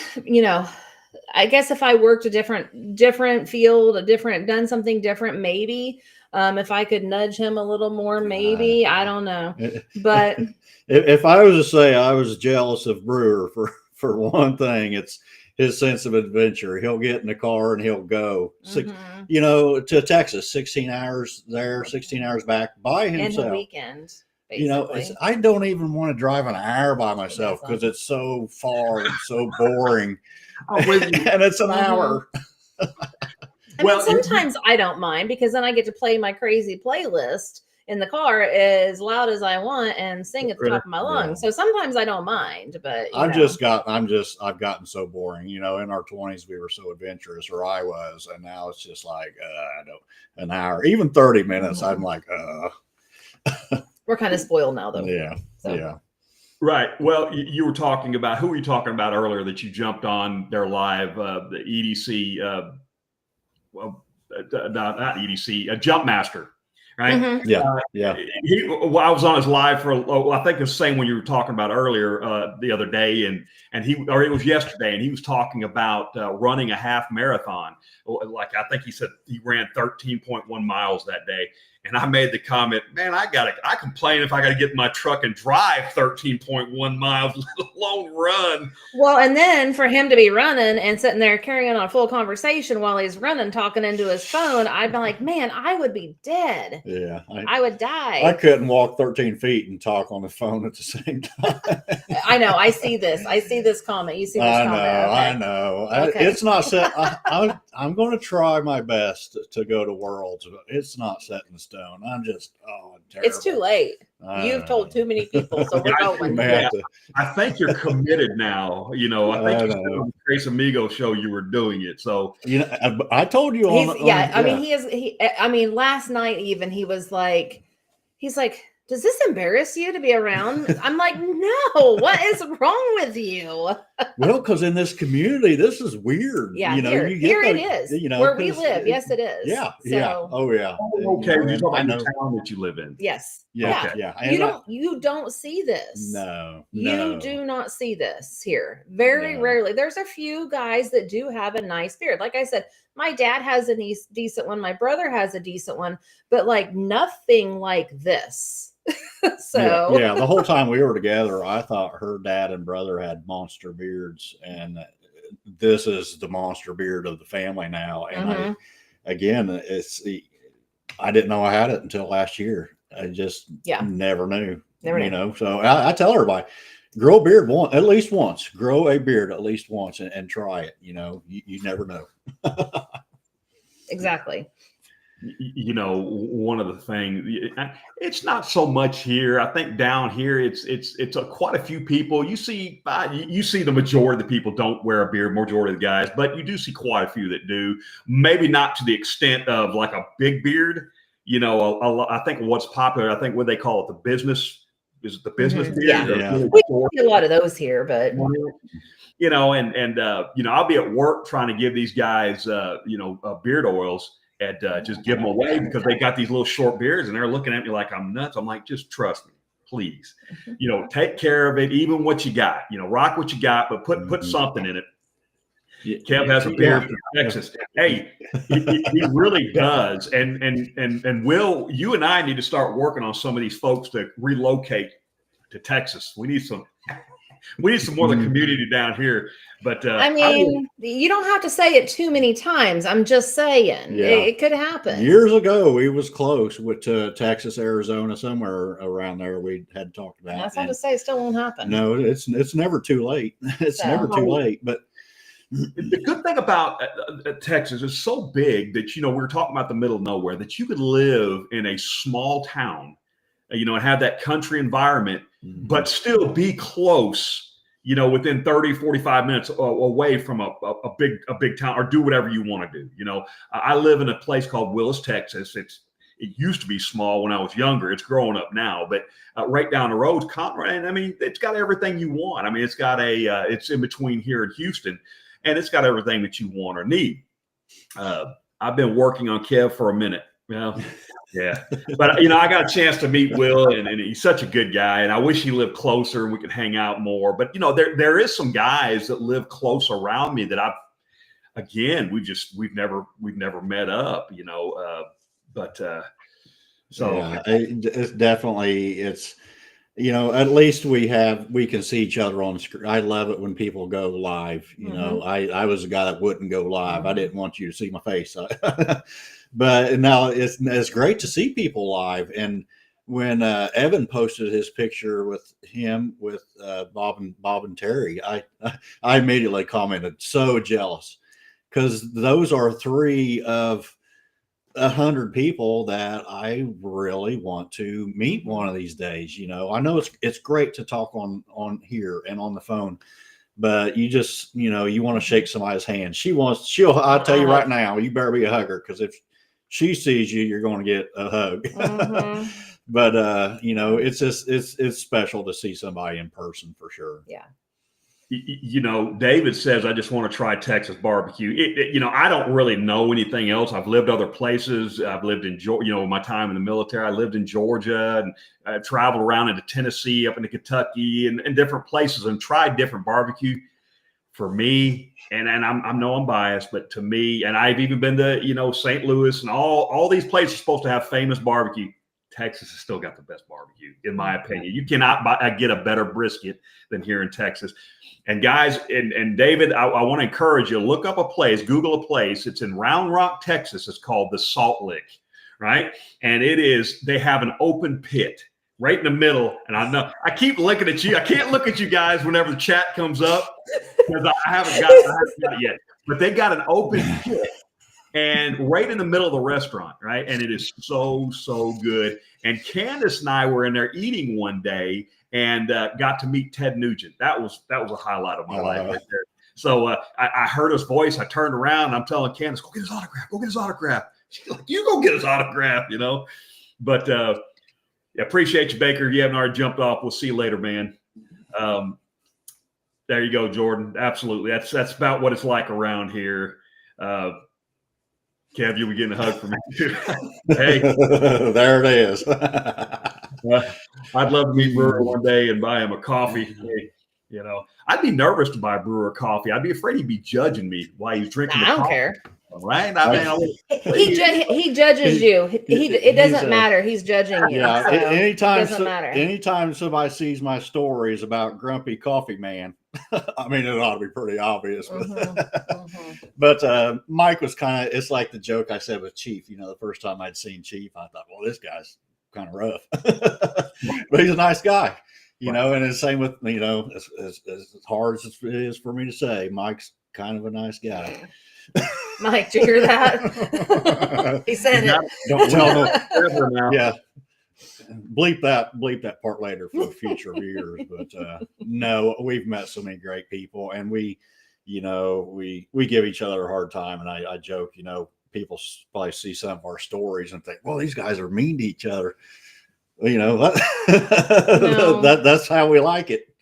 guess if I worked a different field, done something different, maybe. If I could nudge him a little more, maybe, I don't know. But if I was to say I was jealous of Brewer for one thing, it's his sense of adventure. He'll get in the car and he'll go, to Texas, 16 hours there, 16 hours back by himself. In the weekend. Basically. I don't even want to drive an hour by myself because it's so far and so boring. And it's an hour. Sometimes I don't mind, because then I get to play my crazy playlist in the car as loud as I want and sing at the top of my lungs. So sometimes I don't mind, but I've gotten so boring. In our 20s we were so adventurous, or I was, and now it's just like an hour, even 30 minutes. I'm like, we're kind of spoiled now, though. Yeah. So. Yeah. Right. Well, you were talking about, who were you talking about earlier that you jumped on their live, the EDC, well, not EDC, Jump Master, right? Mhm. Yeah. Yeah. I was on his live for, I think the same one you were talking about earlier the other day, and or it was yesterday, and he was talking about running a half marathon. Like, I think he said he ran 13.1 miles that day. And I made the comment, man, I complain if I got to get in my truck and drive 13.1 miles, let alone run. Well, and then for him to be running and sitting there carrying on a full conversation while he's running, talking into his phone, I'd be like, man, I would be dead. Yeah. I would die. I couldn't walk 13 feet and talk on the phone at the same time. I know. I see this comment. You see this comment. I know. Okay. It's not set. I'm going to try my best to go to Worlds. It's not set in stone. I'm just, terrible. It's too late. You've told too many people, so we're going. I think you're committed now. I think you said on the Trace Amigo show you were doing it. So I told you I mean, last night even he's like, does this embarrass you to be around? I'm like, no, what is wrong with you? Well, because in this community, this is weird. Yeah, here it is. Where we live, yes, it is. Yeah, so, yeah. Oh, yeah. Okay, you're talking about the town that you live in. Yes. Yeah, okay. Yeah. You don't see this. No. You do not see this here. Very rarely. There's a few guys that do have a nice beard. Like I said, my dad has a decent one. My brother has a decent one, but like nothing like this. So yeah, the whole time we were together, I thought her dad and brother had monster beards, and this is the monster beard of the family now. And I didn't know I had it until last year. I just never knew. So I tell everybody, grow a beard at least once. Grow a beard at least once and try it. You never know. Exactly. One of the things, it's not so much here. I think down here, it's quite a few people. You see the majority of the people don't wear a beard, majority of the guys, but you do see quite a few that do. Maybe not to the extent of like a big beard. I think what's popular, I think what they call it, the business beard. Yeah. We see a lot of those here, but I'll be at work trying to give these guys beard oils. And just give them away because they got these little short beards and they're looking at me like I'm nuts. I'm like, just trust me, please. Take care of it, even what you got. Rock what you got, but put something in it. Kev has a beard from Texas. Hey, he really does. And Will, you and I need to start working on some of these folks to relocate to Texas. We need some more of the community down here. But you don't have to say it too many times. I'm just saying it could happen. Years ago, we was close with Texas, Arizona, somewhere around there. We had talked about. That's not to say it still won't happen. No, it's never too late. It's never too late. But the good thing about Texas is so big that we were talking about the middle of nowhere, that you could live in a small town, and have that country environment, but still be close. Within 30, 45 minutes away from a big town, or do whatever you want to do. I live in a place called Willis, Texas. It used to be small when I was younger. It's growing up now, but right down the road, Conrad. I mean, it's got everything you want. I mean, it's got it's in between here and Houston, and it's got everything that you want or need. I've been working on Kev for a minute. Yeah. But, I got a chance to meet Will, and he's such a good guy, and I wish he lived closer and we could hang out more. But, there is some guys that live close around me that we've never met up, it's definitely, at least we can see each other on the screen. I love it when people go live. I was a guy that wouldn't go live. I didn't want you to see my face. But now it's great to see people live. And when Evan posted his picture with him with Bob and Terry, I immediately commented, so jealous, because those are 3 of 100 people that I really want to meet one of these days. I know it's great to talk on here and on the phone, but you just you want to shake somebody's hand. I'll tell you right now, you better be a hugger, because if she sees you, you're going to get a hug. But you know, it's just it's special to see somebody in person for sure. Yeah. You know, David says, I just want to try Texas barbecue. You know, I don't really know anything else. I've lived other places. I've lived in Georgia, you know, my time in the military. I lived in Georgia and I traveled around into Tennessee, up into Kentucky and different places and tried different barbecue. For me, and I know I'm biased, but to me, and I've even been to, you know, St. Louis and all these places are supposed to have famous barbecue. Texas has still got the best barbecue, in my opinion. You cannot get a better brisket than here in Texas. And guys, and David, I want to encourage you, look up a place, Google a place. It's in Round Rock, Texas. It's called the Salt Lick, right? And they have an open pit right in the middle. And I know I keep looking at you. I can't look at you guys whenever the chat comes up because I haven't got it yet. But they got an open pit and right in the middle of the restaurant, right? And it is so good. And Candace and I were in there eating one day and got to meet Ted Nugent. That was a highlight of my life right there. So I heard his voice. I turned around and I'm telling Candace, go get his autograph. Go get his autograph. She's like, you go get his autograph, you know. But appreciate you, Baker. If you haven't already jumped off, we'll see you later, man. There you go, Jordan. Absolutely. That's about what it's like around here. Kev, you were getting a hug from me too. Hey, there it is. I'd love to meet Brewer one day and buy him a coffee. Hey, you know, I'd be nervous to buy Brewer coffee. I'd be afraid he'd be judging me while he's drinking. I don't care. Right? I mean, he judges you. It doesn't matter. He's judging you. Yeah. So anytime anytime somebody sees my stories about Grumpy Coffee Man, I mean, it ought to be pretty obvious. But Mike was kind of, it's like the joke I said with Chief. You know, the first time I'd seen Chief, I thought, well, this guy's kind of rough. But he's a nice guy, you know, and it's the same with, you know, as hard as it is for me to say, Mike's kind of a nice guy. Mike, did you hear that? He said it. Don't tell him. Yeah. Bleep that part later for future viewers. But no, we've met so many great people, and we give each other a hard time. And I joke, you know, people probably see some of our stories and think, well, these guys are mean to each other. You know, that's how we like it.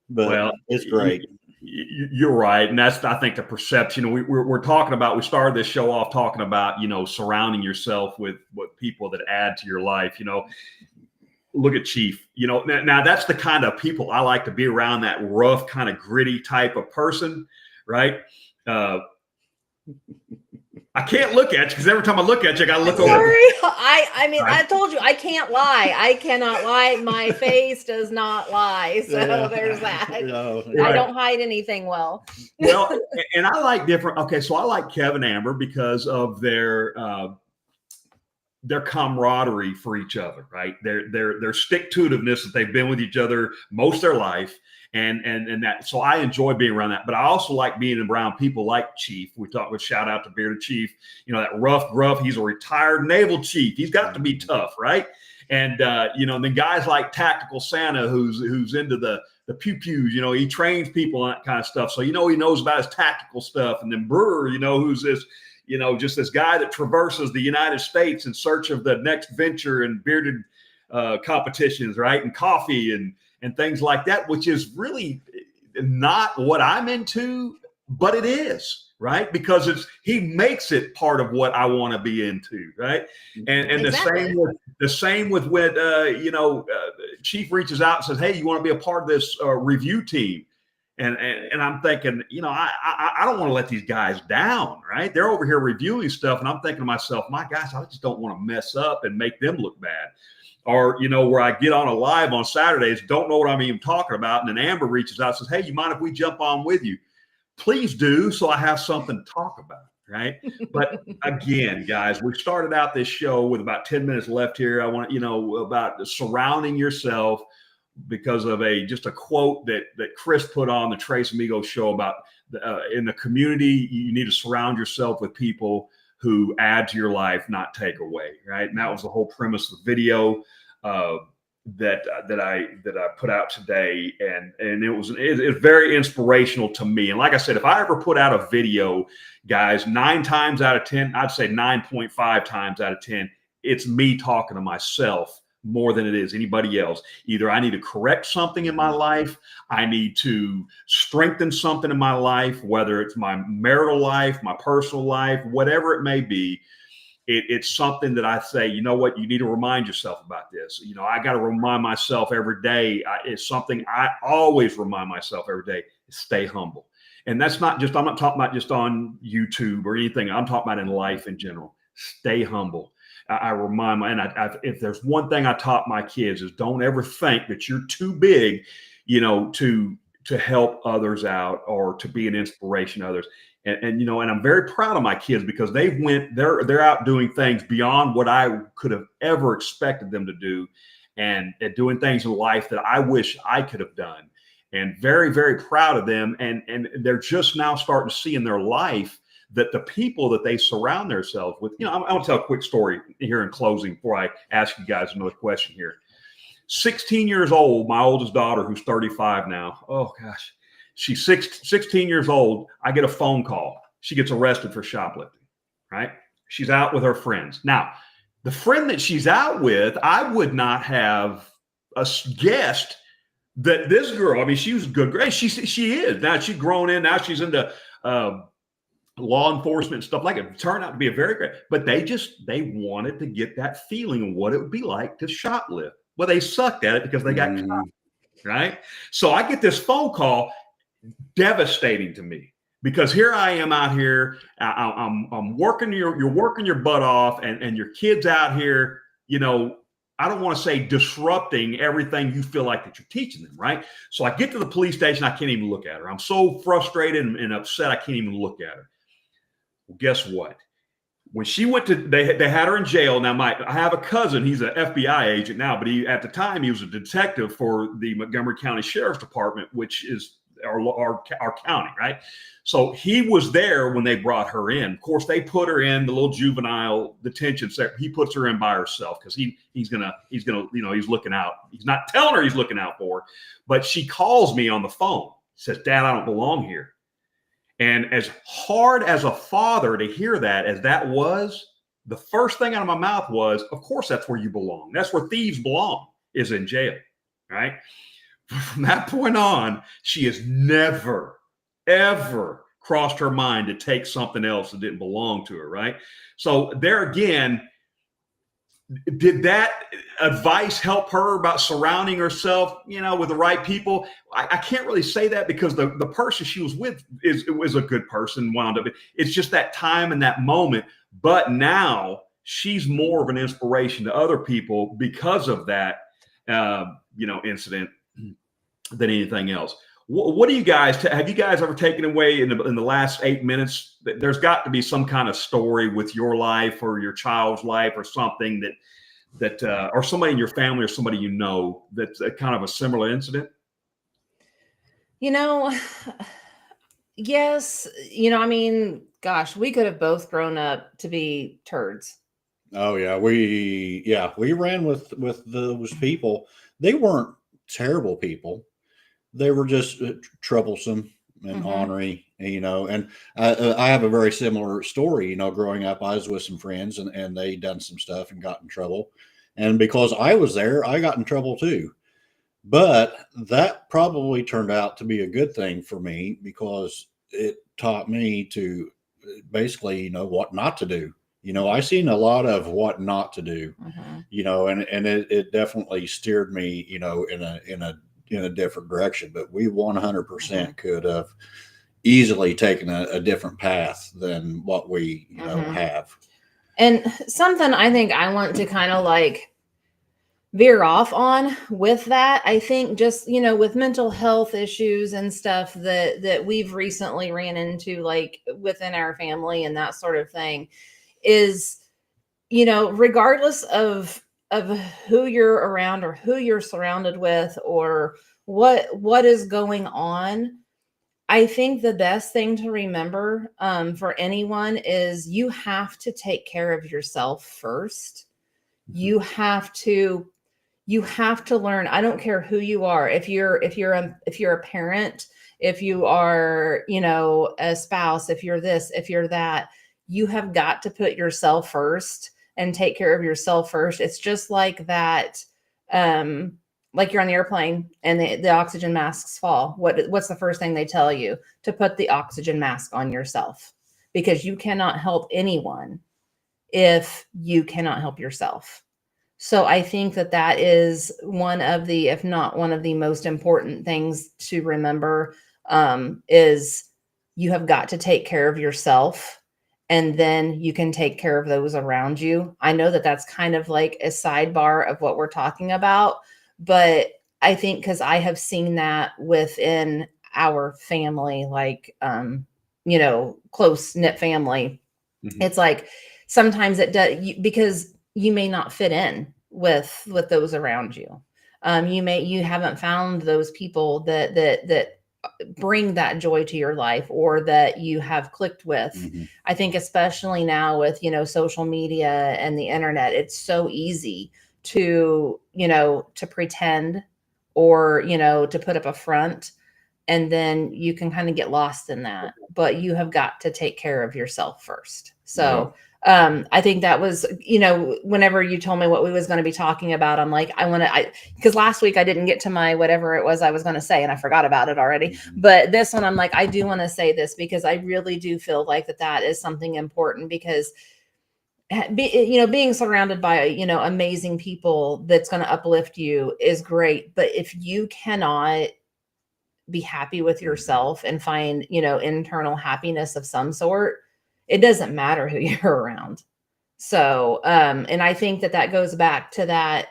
But it's great. You're right. And that's, I think, the perception. You know, we're talking about, we started this show off talking about, you know, surrounding yourself with people that add to your life. You know, look at Chief. You know, now that's the kind of people I like to be around, that rough, kind of gritty type of person, right? I can't look at you because every time I look at you, I got to look over. I mean, I told you I can't lie. I cannot lie. My face does not lie. So there's that. I don't hide anything well. Well, and I like different. Okay, so I like Kevin Amber because of their camaraderie for each other, right? Their stick-to-itiveness that they've been with each other most of their life. And that, so I enjoy being around that, but I also like being around people like Chief. We talked with shout out to Bearded Chief, you know, that rough gruff. He's a retired naval chief. He's got to be tough, right? And you know, and then guys like Tactical Santa, who's into the pew pews. You know, he trains people on that kind of stuff. So you know, he knows about his tactical stuff. And then Brewer, you know, who's this, you know, just this guy that traverses the United States in search of the next venture and bearded competitions, right? And coffee and things like that, which is really not what I'm into, but it is, right? Because he makes it part of what I want to be into, right? And exactly. the same with when you know, Chief reaches out and says, "Hey, you want to be a part of this review team?" And I'm thinking, you know, I don't want to let these guys down, right? They're over here reviewing stuff, and I'm thinking to myself, my gosh, I just don't want to mess up and make them look bad. Or, you know, where I get on a live on Saturdays, don't know what I'm even talking about. And then Amber reaches out and says, "Hey, you mind if we jump on with you?" Please do, so I have something to talk about, right? But again, guys, we started out this show with about 10 minutes left here. I want, you know, about surrounding yourself because of just a quote that Chris put on the Trace Amigos show about in the community, you need to surround yourself with people who add to your life, not take away, right? And that was the whole premise of the video that I put out today, and it was very inspirational to me. And like I said, if I ever put out a video, guys, 9 times out of 10, I'd say 9.5 times out of 10, it's me talking to myself more than it is anybody else. Either I need to correct something in my life, I need to strengthen something in my life, whether it's my marital life, my personal life, whatever it may be. It's something that I say, you know what, you need to remind yourself about this. You know, I got to remind myself every day. It's something I always remind myself every day, stay humble. And that's not just, I'm not talking about just on YouTube or anything. I'm talking about in life in general. Stay humble. I remind my, and if there's one thing I taught my kids is don't ever think that you're too big, you know, to help others out or to be an inspiration to others. And you know, and I'm very proud of my kids because they're out doing things beyond what I could have ever expected them to do, and doing things in life that I wish I could have done. And very, very proud of them. And they're just now starting to see in their life that the people that they surround themselves with, you know, I want to tell a quick story here in closing before I ask you guys another question here. 16 years old, my oldest daughter, who's 35 now. Oh gosh. She's 16 years old. I get a phone call. She gets arrested for shoplifting, right? She's out with her friends. Now, the friend that she's out with, I would not have guessed that this girl, I mean, she was good grade. She is. Now she's grown in. Now she's into law enforcement and stuff like it. It turned out to be a very great, but they wanted to get that feeling of what it would be like to shoplift. Well, they sucked at it because they got caught, right? So I get this phone call, devastating to me, because here I am out here. I'm working. You're working your butt off, and your kids out here. You know, I don't want to say disrupting everything you feel like that you're teaching them, right? So I get to the police station. I can't even look at her. I'm so frustrated and upset. I can't even look at her. Well, guess what? When she went to, they had her in jail. Now, I have a cousin. He's an FBI agent now, but at the time he was a detective for the Montgomery County Sheriff's Department, which is our county, right? So he was there when they brought her in. Of course, they put her in the little juvenile detention center. He puts her in by herself because he's gonna, you know, he's looking out. He's not telling her he's looking out for her, but she calls me on the phone, says, "Dad, I don't belong here." And as hard as a father to hear that as that was, the first thing out of my mouth was, of course, that's where you belong. That's where thieves belong, is in jail, right? From that point on, she has never, ever crossed her mind to take something else that didn't belong to her, right? So there again, did that advice help her about surrounding herself, you know, with the right people? I can't really say that because the person she was with was a good person, wound up. It's just that time and that moment. But now she's more of an inspiration to other people because of that, you know, incident than anything else. What do you guys, have you guys ever taken away in the last 8 minutes? There's got to be some kind of story with your life or your child's life or something that or somebody in your family or somebody you know that's a kind of a similar incident. You know, yes. You know, I mean, gosh, we could have both grown up to be turds. Oh yeah, we ran with those people. They weren't terrible people. They were just troublesome and ornery, you know. And I have a very similar story. You know, growing up, I was with some friends, and they done some stuff and got in trouble. And because I was there, I got in trouble too. But that probably turned out to be a good thing for me because it taught me to basically, you know, what not to do. You know, I seen a lot of what not to do, you know, and it definitely steered me, you know, in a different direction. But we 100% could have easily taken a different path than what we, you know, have. And something I think I want to kind of like veer off on with that, I think just, you know, with mental health issues and stuff that we've recently ran into, like within our family and that sort of thing, is, you know, regardless of who you're around or who you're surrounded with or what is going on, I think the best thing to remember for anyone is you have to take care of yourself first. You have to learn. I don't care who you are. If you're a parent, if you are, you know, a spouse, if you're this, if you're that, you have got to put yourself first and take care of yourself first. It's just like that. Like you're on the airplane and the oxygen masks fall. What's the first thing they tell you? To put the oxygen mask on yourself, because you cannot help anyone if you cannot help yourself. So I think that is one of the, if not one of the most important things to remember, is you have got to take care of yourself, and then you can take care of those around you. I know that that's kind of like a sidebar of what we're talking about, but I think because I have seen that within our family, like, close knit family, it's like sometimes it does, because you may not fit in with those around you. You haven't found those people that bring that joy to your life, or that you have clicked with. I think especially now with, social media and the internet, it's so easy to, to pretend, or, to put up a front, and then you can kind of get lost in that. But you have got to take care of yourself first. So I think that was, whenever you told me what we was going to be talking about, I'm like, because last week I didn't get to my whatever it was I was going to say, and I forgot about it already. But this one, I'm like, I do want to say this, because I really do feel like that is something important, because being surrounded by, amazing people that's going to uplift you is great. But if you cannot be happy with yourself and find, internal happiness of some sort, it doesn't matter who you're around. So, and I think that goes back to that,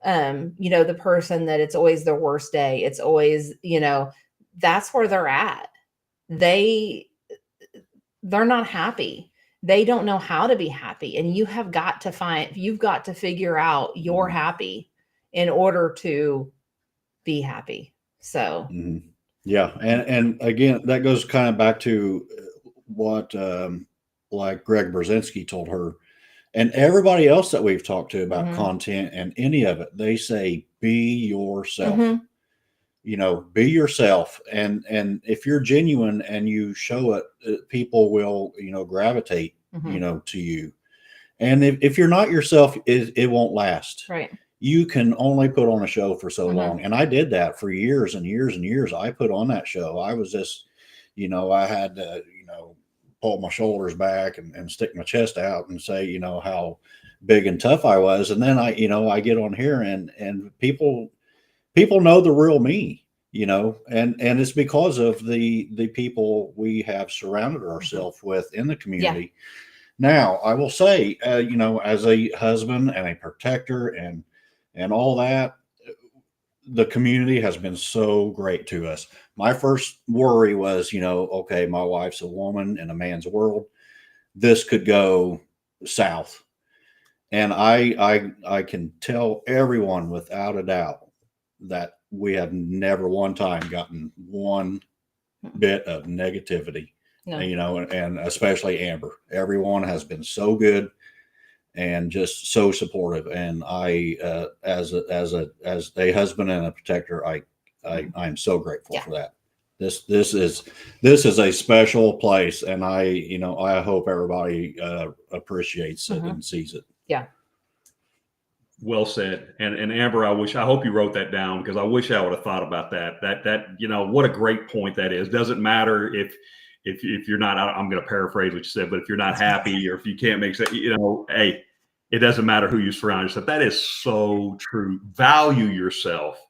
the person that it's always their worst day. It's always, that's where they're at. They're not happy. They don't know how to be happy. And you've got to figure out you're happy in order to be happy. So, yeah. And again, that goes kind of back to what, like Greg Brzezinski told her, and everybody else that we've talked to about content and any of it. They say, be yourself. Be yourself. And if you're genuine and you show it, people will, gravitate, to you. And if you're not yourself, it won't last. Right. You can only put on a show for so long. And I did that for years and years and years. I put on that show. I was just, I had to, pull my shoulders back and stick my chest out and say, how big and tough I was. And then I get on here and people know the real me, and it's because of the people we have surrounded ourselves with in the community. Now, I will say, as a husband and a protector and all that, the community has been so great to us. My first worry was, okay, my wife's a woman in a man's world. This could go south. And I can tell everyone without a doubt that we have never one time gotten one bit of negativity, and especially Amber. Everyone has been so good and just so supportive. And I, as a husband and a protector, I'm so grateful for that. This is a special place, and I hope everybody appreciates it and sees it. Yeah. Well said. And Amber, I hope you wrote that down, because I wish I would have thought about that. What a great point that is. Doesn't matter if you're not, I'm going to paraphrase what you said, but if you're not happy, or if you can't make sense, hey, it doesn't matter who you surround yourself. That is so true. Value yourself.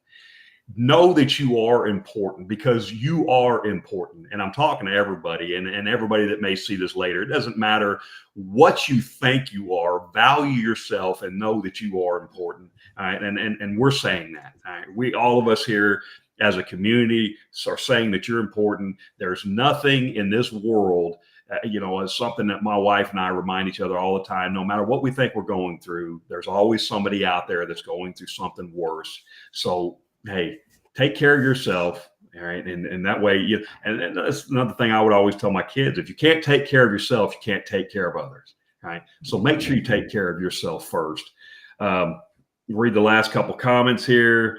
Know that you are important, because you are important. And I'm talking to everybody, and everybody that may see this later. It doesn't matter what you think you are. Value yourself and know that you are important. All right. And we're saying that. All right. All of us here as a community are saying that you're important. There's nothing in this world, as something that my wife and I remind each other all the time. No matter what we think we're going through, there's always somebody out there that's going through something worse. So, hey, take care of yourself. All right. And that way and that's another thing I would always tell my kids: if you can't take care of yourself, you can't take care of others. All right. So make sure you take care of yourself first. Read the last couple comments here.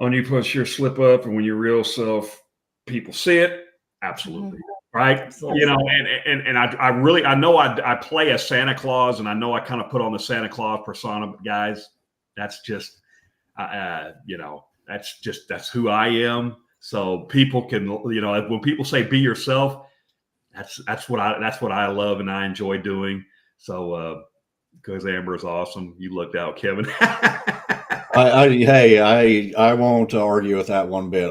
On you put your slip up, and when your real self, people see it. Absolutely. Right. Absolutely. You know, and I know I play as Santa Claus, and I know I kind of put on the Santa Claus persona, but guys, that's just, you know, that's who I am. So people can, you know, when people say be yourself, that's what I love and I enjoy doing. So, because Amber is awesome. You looked out, Kevin. I won't argue with that one bit.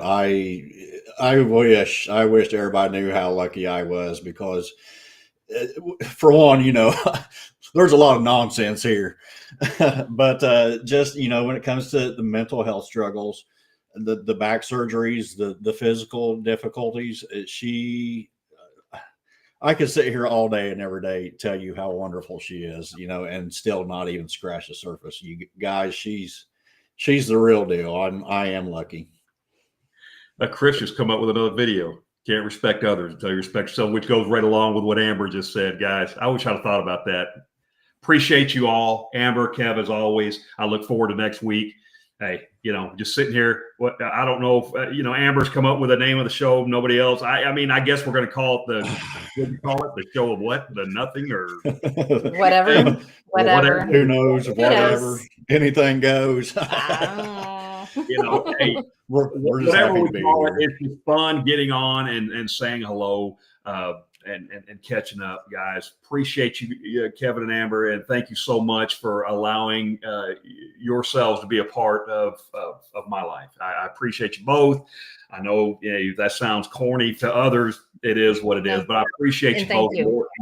I wish everybody knew how lucky I was, because for one, you know, there's a lot of nonsense here, but just, you know, when it comes to the mental health struggles, the back surgeries, the physical difficulties, I could sit here all day and every day tell you how wonderful she is, you know, and still not even scratch the surface. You guys, she's the real deal. I am lucky. Chris just come up with another video. Can't respect others until you respect yourself, which goes right along with what Amber just said, guys. I wish I'd have thought about that. Appreciate you all. Amber, Kev, as always. I look forward to next week. Hey, you know, just sitting here. I don't know if, you know, Amber's come up with the name of the show. Nobody else. I mean, I guess we're going to call it what do you call it? The show of what? The nothing or Whatever. Whatever. Who knows? Whatever. Anything goes. You know, hey, we're just whatever happy we to be call here. it, it's just fun getting on and saying hello and catching up, guys. Appreciate you, Kevin and Amber, and thank you so much for allowing yourselves to be a part of my life. I appreciate you both. I know, that sounds corny to others. It is what it is, but I appreciate you both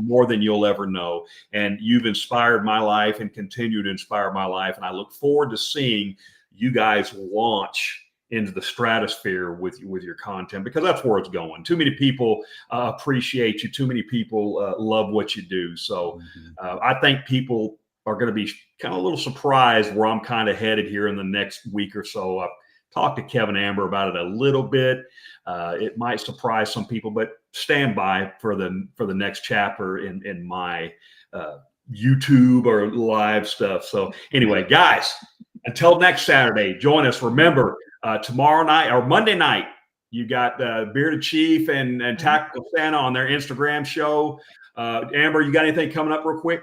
more than you'll ever know. And you've inspired my life and continue to inspire my life. And I look forward to seeing you guys launch into the stratosphere with your content, because that's where it's going. Too many people appreciate you. Too many people love what you do. So I think people are going to be kind of a little surprised where I'm kind of headed here in the next week or so. I've talked to Kevin Amber about it a little bit. It might surprise some people, but stand by for the next chapter in my YouTube or live stuff. So anyway, guys, until next Saturday, join us. Remember, tomorrow night or Monday night, you got Bearded Chief and Tactical Santa on their Instagram show. Amber, you got anything coming up real quick?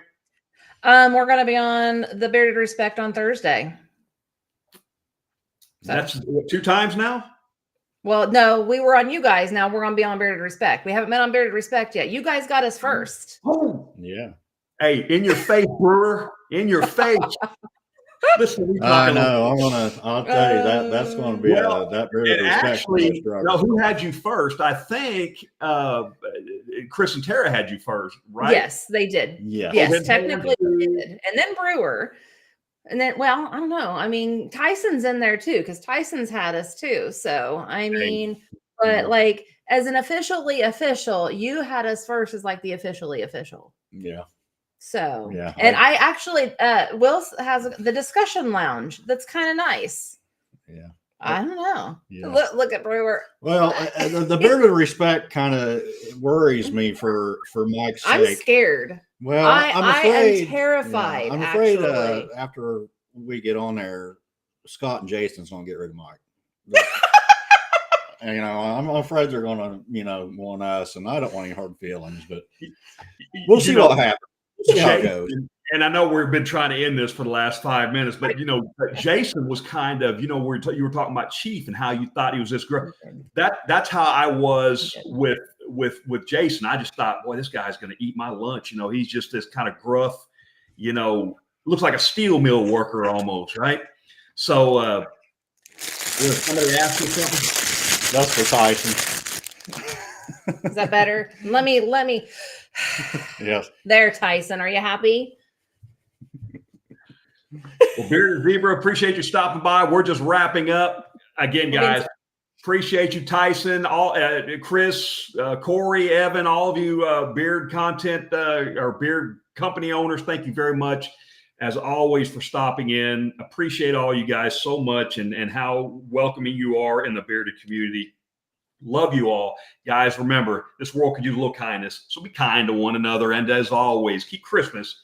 We're going to be on the Bearded Respect on Thursday. So. That's 2 times now? Well, no, we were on you guys. Now we're going to be on Bearded Respect. We haven't been on Bearded Respect yet. You guys got us first. Oh, yeah. Hey, in your face, Brewer. In your face. Listen, I know. I'll tell you that's going to be that Bearded Respect. Actually, no, who had you first? I think Chris and Tara had you first, right? Yes, they did. Yes, technically they did. And then Brewer. And then, well, I don't know. I mean, Tyson's in there too, because Tyson's had us too. So, I mean, but like as an officially official, you had us first as like the officially official. Yeah. So, yeah. And I actually, Will has the discussion lounge. That's kind of nice. Yeah. I don't know. Yeah. Look at Brewer. Well, the Bearded Respect kind of worries me for Mike's sake. I'm scared. Well, I'm afraid. I am terrified. Yeah, I'm afraid after we get on there, Scott and Jason's going to get rid of Mike. And, I'm afraid they're going to, want us, and I don't want any hard feelings, but we'll see what happens. We'll see how it goes. And I know we've been trying to end this for the last 5 minutes, but Jason was kind of, you were talking about Chief and how you thought he was this great. That's how I was with Jason. I just thought, boy, this guy's going to eat my lunch. He's just this kind of gruff, looks like a steel mill worker almost, right? So, somebody ask you something. That's for Tyson. Is that better? Let me. Yes. There, Tyson. Are you happy? Well, Bearded Zebra, appreciate you stopping by. We're just wrapping up. Again, guys, appreciate you, Tyson, all Chris, Corey, Evan, all of you beard content or beard company owners. Thank you very much, as always, for stopping in. Appreciate all you guys so much and how welcoming you are in the bearded community. Love you all. Guys, remember, this world could use a little kindness, so be kind to one another. And as always, keep Christmas